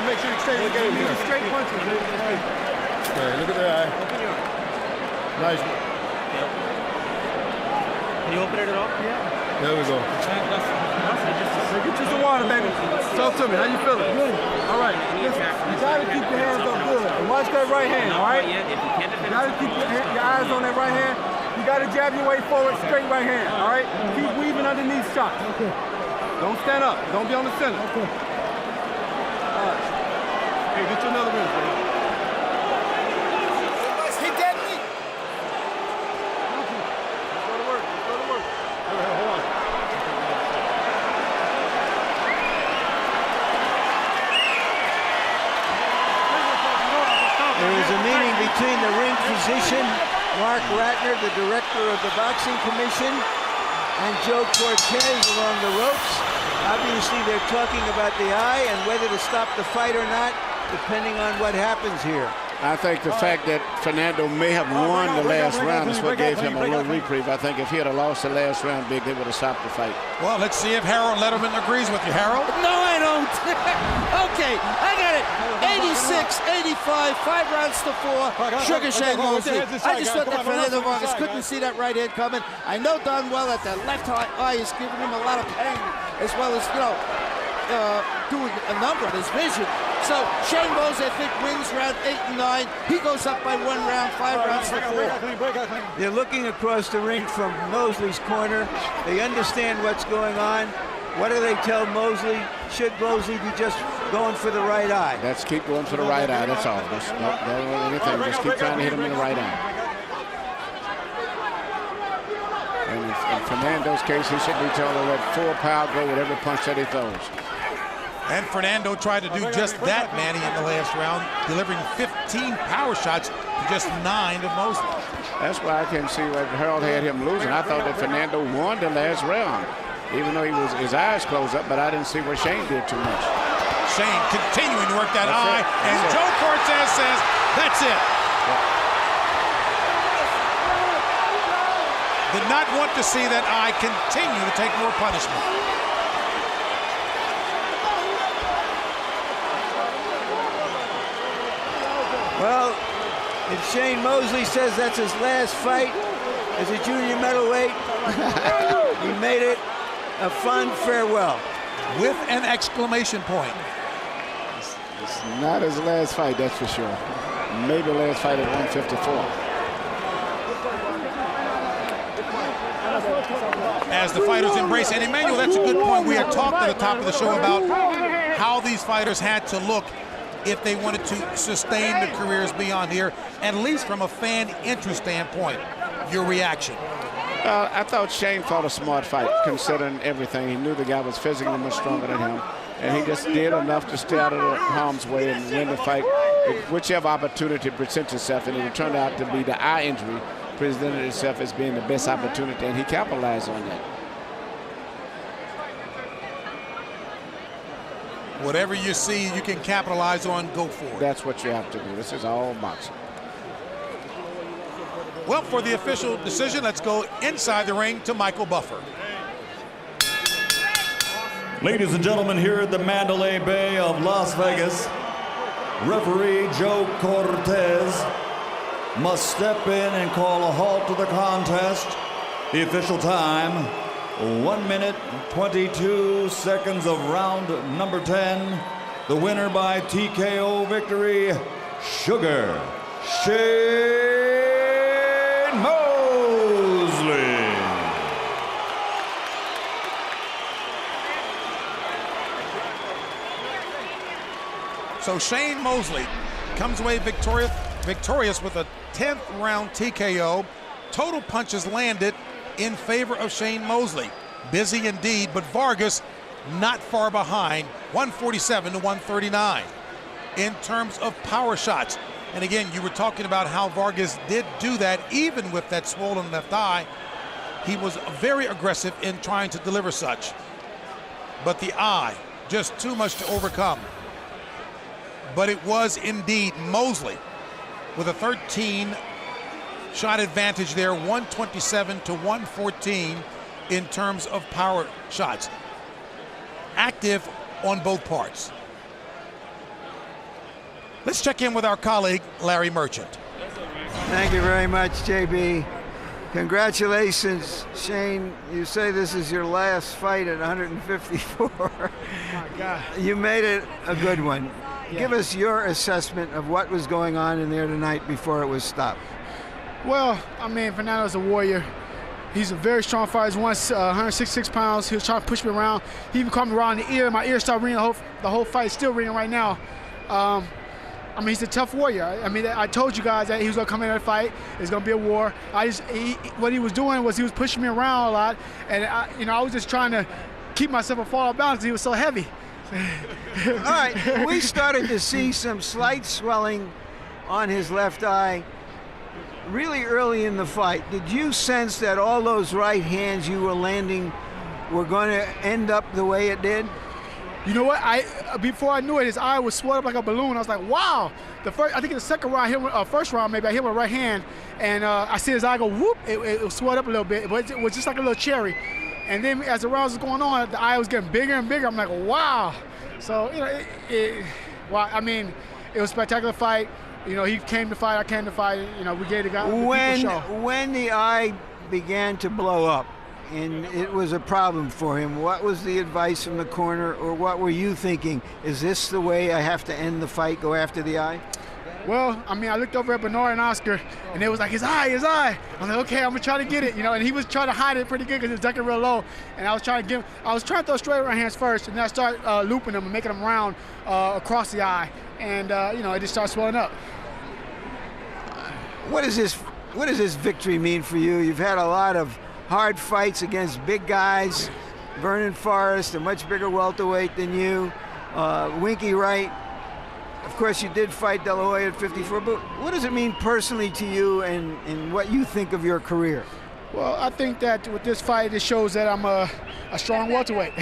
Make sure you stay in the game. These straight punches. Okay, look at that eye. Nice. Can you open it at all? Yeah. There we go. Hey, get you some water, baby. Talk to me. How you feeling? Good. All right. Listen, you gotta keep your hands up good. And watch that right hand, all right? You gotta keep your eyes on that right hand. You got to jab your way forward, straight right hand, all right? Keep weaving underneath shots. Okay. Don't stand up. Don't be on the center. Okay. All right. Hey, get you another rinse, man. Hit that knee. Let's go to work. Let's go to work. Hold on. There was a meeting between the ring physician, Mark Ratner, the director of the Boxing Commission, and Joe Cortez along the ropes. Obviously, they're talking about the eye and whether to stop the fight or not, depending on what happens here. I think the fact that Fernando may have won the last round is what gave him a little reprieve. I think if he had lost the last round big, they would have stopped the fight. Well, let's see if Harold Letterman agrees with you. Harold? No, I don't. Okay, I got it. 86, 85, 5 rounds to 4. Sugar Shane Mosley. I just thought that Fernando Vargas couldn't see that right hand coming. I know darn well that the left eye is giving him a lot of pain, as well as, you know, doing a number on his vision. So Shane Mosley, I think, wins round 8 and 9. He goes up by 1 round, 5 rounds to 4. They're looking across the ring from Mosley's corner. They understand what's going on. What do they tell Mosley? Should Mosley be just going for the right eye? Let's keep going for the right eye, that's all. Just don't do anything, just keep trying to hit him in the right eye. And in Fernando's case, he should be told to let full power go with every punch that he throws. And Fernando tried to do just that, Manny, in the last round, delivering 15 power shots to just 9 of Mosley. That's why I can see why Harold had him losing. I thought that Fernando won the last round, even though his eyes closed up, but I didn't see where Shane did too much. Shane continuing to work that eye, and Joe Cortez says, that's it. Did not want to see that eye continue to take more punishment. Well, if Shane Mosley says that's his last fight as a junior middleweight, he made it a fun farewell. With an exclamation point. It's not his last fight, that's for sure. Maybe last fight at 154. As the fighters embrace, and Emmanuel, that's a good point. We had talked at the top of the show about how these fighters had to look if they wanted to sustain their careers beyond here, at least from a fan interest standpoint. Your reaction? I thought Shane fought a smart fight, considering everything. He knew the guy was physically much stronger than him, and he just did enough to stay out of the harm's way and win the fight. Whichever opportunity presents itself, and it turned out to be the eye injury, presented itself as being the best opportunity, and he capitalized on that. Whatever you see you can capitalize on, go for it. That's what you have to do. This is all boxing. Well, for the official decision, let's go inside the ring to Michael Buffer. Ladies and gentlemen, here at the Mandalay Bay of Las Vegas, referee Joe Cortez must step in and call a halt to the contest. The official time, 1 minute, 22 seconds of round number 10. The winner by TKO victory, Sugar Shane Mosley. So Shane Mosley comes away victorious with a 10th round TKO. Total punches landed in favor of Shane Mosley. Busy indeed, but Vargas not far behind, 147 to 139. In terms of power shots, and again, you were talking about how Vargas did do that even with that swollen left eye. He was very aggressive in trying to deliver such. But the eye, just too much to overcome. But it was indeed Mosley with a 13-shot advantage there, 127 to 114 in terms of power shots. Active on both parts. Let's check in with our colleague, Larry Merchant. Thank you very much, JB. Congratulations, Shane. You say this is your last fight at 154. Oh my God. You made it a good one. Yeah. Give us your assessment of what was going on in there tonight before it was stopped. Well, I mean, Fernando's a warrior. He's a very strong fighter. He's 166 pounds. He was trying to push me around. He even caught me around the ear. My ear started ringing. The whole fight is still ringing right now. I mean, he's a tough warrior. I mean, I told you guys that he was going to come in that fight. It's going to be a war. What he was doing was he was pushing me around a lot, and I was just trying to keep myself from falling balance because he was so heavy. All right, we started to see some slight swelling on his left eye really early in the fight. Did you sense that all those right hands you were landing were going to end up the way it did? You know what? Before I knew it, his eye was swelled up like a balloon. I was like, wow. I think in the second round, first round maybe, I hit with my right hand, and I see his eye go whoop. It swelled up a little bit, but it was just like a little cherry. And then as the rounds was going on, the eye was getting bigger and bigger. I'm like, wow. So, well, I mean, it was a spectacular fight. He came to fight, I came to fight. We gave the guy the show. When the eye began to blow up and it was a problem for him, what was the advice from the corner, or what were you thinking? Is this the way I have to end the fight, go after the eye? Well, I mean, I looked over at Bernard and Oscar, and it was like, his eye. I'm like, okay, I'm gonna try to get it, and he was trying to hide it pretty good because he was ducking real low, and I was trying to throw straight right hands first, and then I started looping them and making them round across the eye, and it just started swelling up. What does this victory mean for you? You've had a lot of hard fights against big guys. Vernon Forrest, a much bigger welterweight than you. Winky Wright. Of course, you did fight De La Hoya at 54, but what does it mean personally to you and what you think of your career? Well, I think that with this fight, it shows that I'm a strong welterweight.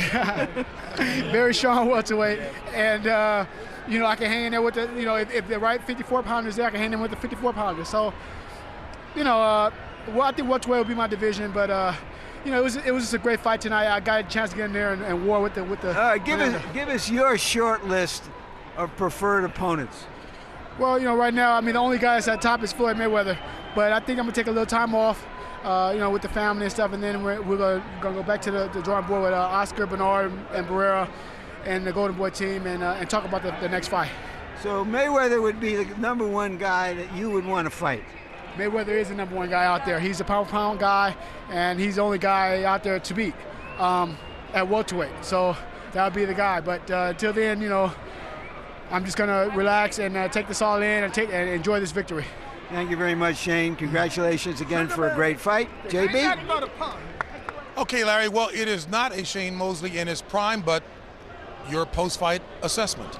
Very strong welterweight. And, I can hang in there with the, if the right 54-pounders there, I can hang in with the 54-pounders. So, I think welterweight will be my division, but, it was just a great fight tonight. I got a chance to get in there and war with the. Give us your short list of preferred opponents. Well, right now, I mean, the only guy that's at top is Floyd Mayweather, but I think I'm gonna take a little time off, with the family and stuff, and then we're gonna go back to the drawing board with Oscar, Bernard, and Barrera, and the Golden Boy team, and talk about the next fight. So Mayweather would be the number one guy that you would want to fight. Mayweather is the number one guy out there. He's a pound guy, and he's the only guy out there to beat at welterweight. So that would be the guy. But until then, I'm just gonna relax and take this all in and enjoy this victory. Thank you very much, Shane. Congratulations again for a great fight. JB? Okay, Larry, well, it is not a Shane Mosley in his prime, but your post-fight assessment.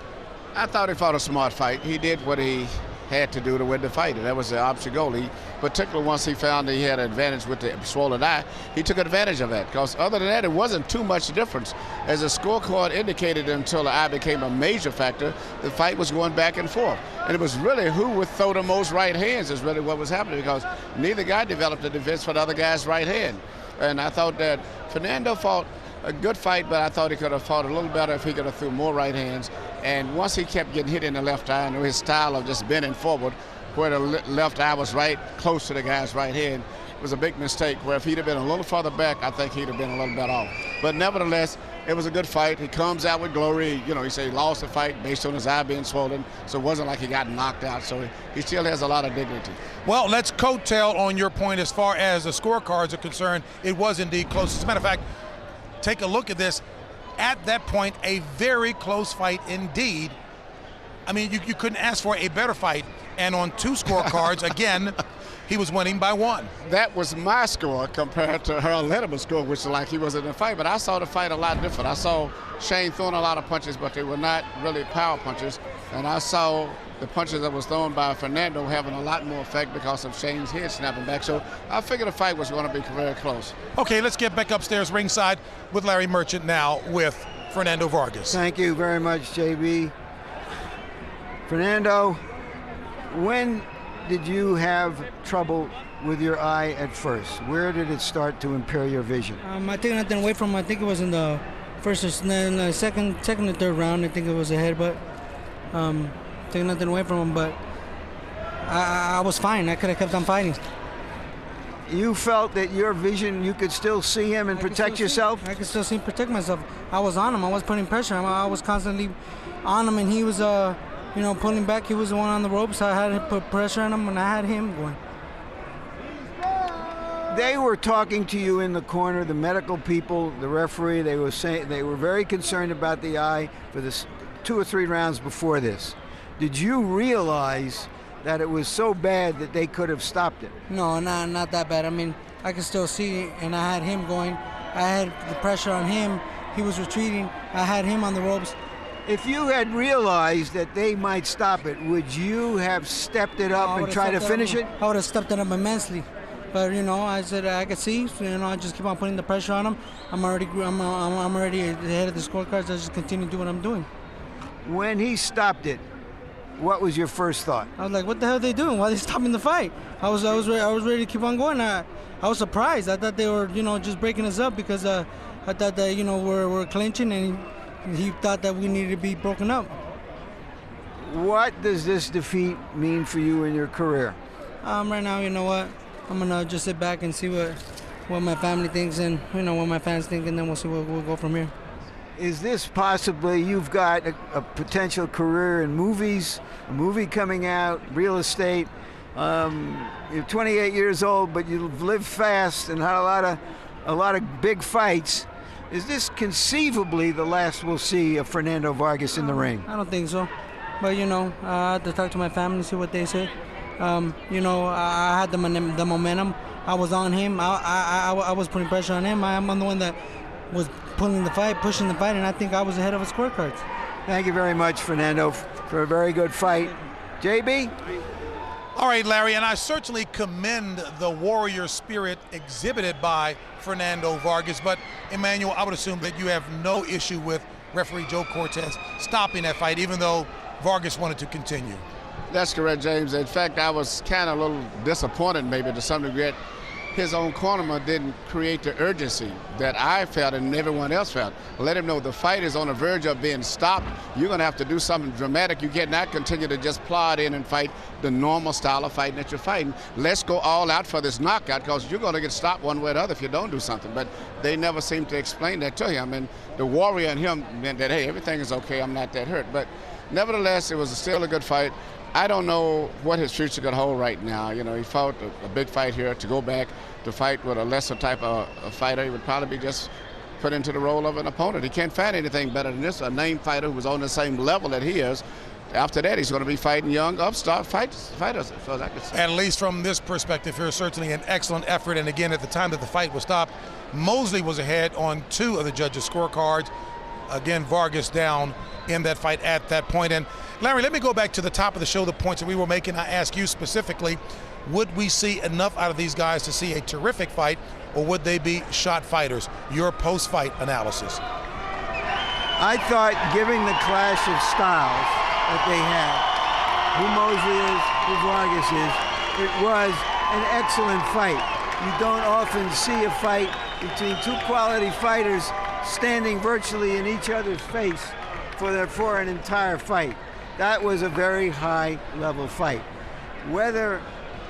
I thought he fought a smart fight. He did what he had to do to win the fight, and that was the opposite goal. Particularly once he found that he had an advantage with the swollen eye, he took advantage of that, because other than that, it wasn't too much difference. As the scorecard indicated, until the eye became a major factor, the fight was going back and forth. And it was really who would throw the most right hands is really what was happening, because neither guy developed a defense for the other guy's right hand. And I thought that Fernando fought a good fight, but I thought he could have fought a little better if he could have threw more right hands. And once he kept getting hit in the left eye, and his style of just bending forward, where the left eye was right close to the guy's right hand, it was a big mistake, where if he'd have been a little farther back, I think he'd have been a little bit off. But nevertheless, it was a good fight. He comes out with glory. He said he lost the fight based on his eye being swollen, so it wasn't like he got knocked out. So he still has a lot of dignity. Well, let's coattail on your point as far as the scorecards are concerned. It was indeed close. As a matter of fact, take a look at this. At that point, a very close fight indeed. I mean, you couldn't ask for a better fight. And on two scorecards, again, he was winning by one. That was my score compared to Harold Lederman's score, which is like he was in the fight. But I saw the fight a lot different. I saw Shane throwing a lot of punches, but they were not really power punches. And I saw the punches that was thrown by Fernando having a lot more effect because of Shane's head snapping back. So I figured the fight was going to be very close. Okay, let's get back upstairs ringside with Larry Merchant now with Fernando Vargas. Thank you very much, JB. Fernando, when did you have trouble with your eye at first? Where did it start to impair your vision? I think nothing away from him. I think it was in the first and then the second and third round. I think it was a headbutt. Taking nothing away from him, but I was fine. I could have kept on fighting. You felt that your vision, you could still see him and protect yourself? I could still see him protect myself. I was on him. I was putting pressure on him. I was constantly on him, and he was, pulling back. He was the one on the ropes. I had to put pressure on him, and I had him going. They were talking to you in the corner, the medical people, the referee. They were saying they were very concerned about the eye for this 2 or 3 rounds before this. Did you realize that it was so bad that they could have stopped it? No, not that bad. I mean, I could still see, and I had him going. I had the pressure on him. He was retreating. I had him on the ropes. If you had realized that they might stop it, would you have stepped it up and tried to finish it? I would have stepped it up immensely. But you know, I said I could see. So, you know, I just keep on putting the pressure on him. I'm already ahead of the scorecards. I just continue to do what I'm doing. When he stopped it, what was your first thought? I was like, what the hell are they doing? Why are they stopping the fight? I was ready to keep on going. I was surprised. I thought they were, you know, just breaking us up because I thought that, you know, we're clinching, and he thought that we needed to be broken up. What does this defeat mean for you in your career? Right now, you know what? I'm gonna just sit back and see what my family thinks, and you know what my fans think, and then we'll see where we'll go from here. Is this possibly, you've got a potential career in movies, a movie coming out, real estate. You're 28 years old, but you've lived fast and had a lot of big fights. Is this conceivably the last we'll see of Fernando Vargas in the ring? I don't think so, but you know, I had to talk to my family, see what they say. You know, I had the momentum. I was on him. I was putting pressure on him. I'm the one that was pulling the fight, pushing the fight, and I think I was ahead of his scorecards. Thank you very much, Fernando, for a very good fight. JB? All right, Larry, and I certainly commend the warrior spirit exhibited by Fernando Vargas, but Emmanuel, I would assume that you have no issue with referee Joe Cortez stopping that fight, even though Vargas wanted to continue. That's correct, James. In fact, I was kind of a little disappointed maybe to some degree. His own cornerman didn't create the urgency that I felt and everyone else felt. Let him know the fight is on the verge of being stopped. You're going to have to do something dramatic. You cannot continue to just plod in and fight the normal style of fighting that you're fighting. Let's go all out for this knockout, because you're going to get stopped one way or the other if you don't do something. But they never seem to explain that to him. And the warrior in him meant that, hey, everything is okay. I'm not that hurt. But nevertheless, it was still a good fight. I don't know what his future could hold right now. You know, he fought a big fight here. To go back to fight with a lesser type of fighter, he would probably be just put into the role of an opponent. He can't find anything better than this, a named fighter who was on the same level that he is. After that, he's going to be fighting young upstart fighters, as far as I can see. At least from this perspective here, certainly an excellent effort. And again, at the time that the fight was stopped, Mosley was ahead on 2 of the judges' scorecards. Again, Vargas down in that fight at that point. And Larry, let me go back to the top of the show, the points that we were making. I ask you specifically, would we see enough out of these guys to see a terrific fight, or would they be shot fighters? Your post-fight analysis. I thought, given the clash of styles that they had, who Mosley is, who Vargas is, it was an excellent fight. You don't often see a fight between 2 quality fighters standing virtually in each other's face for an entire fight. That was a very high level fight. Whether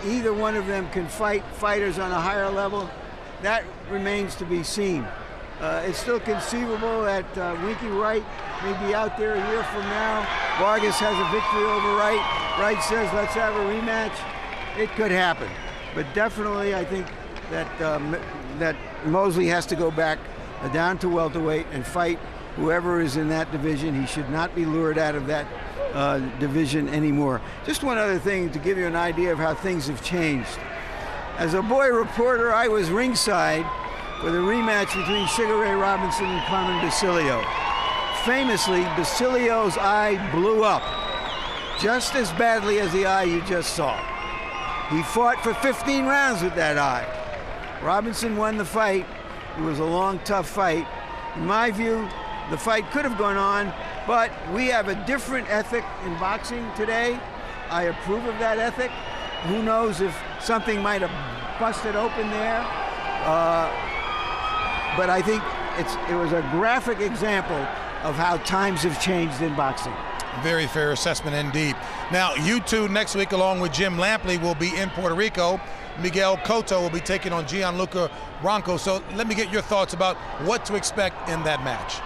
either one of them can fight fighters on a higher level, that remains to be seen. It's still conceivable that Winky Wright may be out there a year from now. Vargas has a victory over Wright. Wright says, let's have a rematch. It could happen. But definitely I think that, that Mosley has to go back down to welterweight and fight whoever is in that division. He should not be lured out of that division anymore. Just one other thing to give you an idea of how things have changed. As a boy reporter, I was ringside for the rematch between Sugar Ray Robinson and Carmen Basilio. Famously, Basilio's eye blew up just as badly as the eye you just saw. He fought for 15 rounds with that eye. Robinson won the fight. It was a long, tough fight. In my view, the fight could have gone on, but we have a different ethic in boxing today. I approve of that ethic. Who knows if something might have busted open there. But I think it was a graphic example of how times have changed in boxing. Very fair assessment indeed. Now, you two next week, along with Jim Lampley, will be in Puerto Rico. Miguel Cotto will be taking on Gianluca Ronco. So let me get your thoughts about what to expect in that match.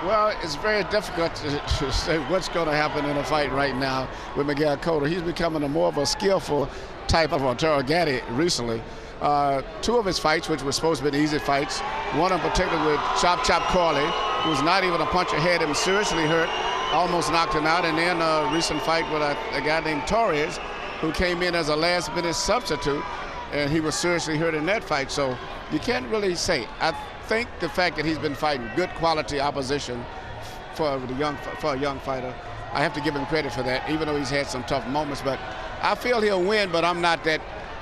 Well, it's very difficult to say what's going to happen in a fight right now with Miguel Cotto. He's becoming more of a skillful type of interrogati recently. Two of his fights, which were supposed to be easy fights, one in particular with Chop Corley, who was not even a puncher, had him seriously hurt, almost knocked him out, and then a recent fight with a guy named Torres, who came in as a last-minute substitute, and he was seriously hurt in that fight. So you can't really say. I think the fact that he's been fighting good quality opposition for a young fighter, I have to give him credit for that, even though he's had some tough moments. But I feel he'll win, but I'm not that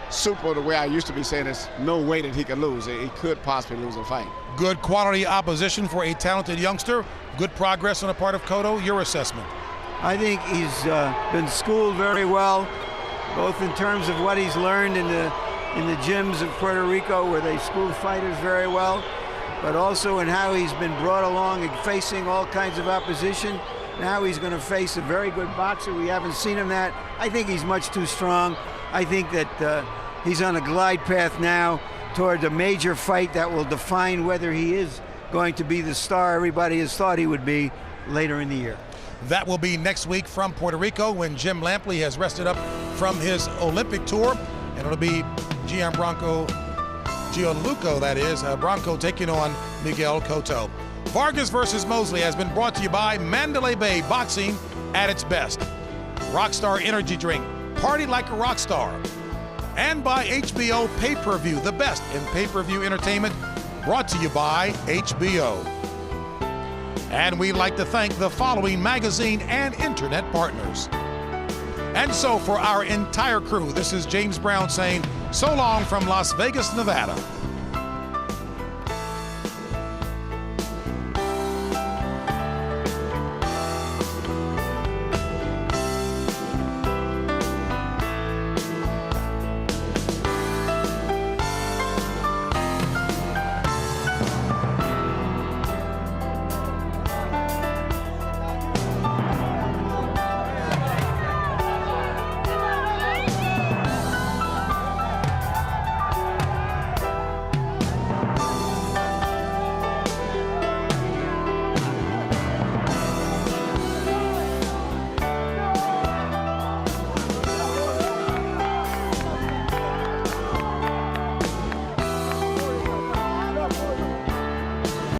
super the way I used to be saying there's no way that he could lose. He could possibly lose a fight. Good quality opposition for a talented youngster. Good progress on the part of Cotto. Your assessment? I think he's been schooled very well, both in terms of what he's learned in the gyms of Puerto Rico, where they school fighters very well, but also in how he's been brought along and facing all kinds of opposition. Now he's going to face a very good boxer. We haven't seen him that. I think he's much too strong. I think that he's on a glide path now toward a major fight that will define whether he is going to be the star everybody has thought he would be later in the year. That will be next week from Puerto Rico, when Jim Lampley has rested up from his Olympic tour, and it'll be Gianluca, that is, Bronco taking on Miguel Cotto. Vargas versus Mosley has been brought to you by Mandalay Bay Boxing at its best. Rockstar Energy Drink, party like a rock star. And by HBO Pay-Per-View, the best in pay-per-view entertainment, brought to you by HBO. And we'd like to thank the following magazine and internet partners. And so for our entire crew, this is James Brown saying so long from Las Vegas, Nevada.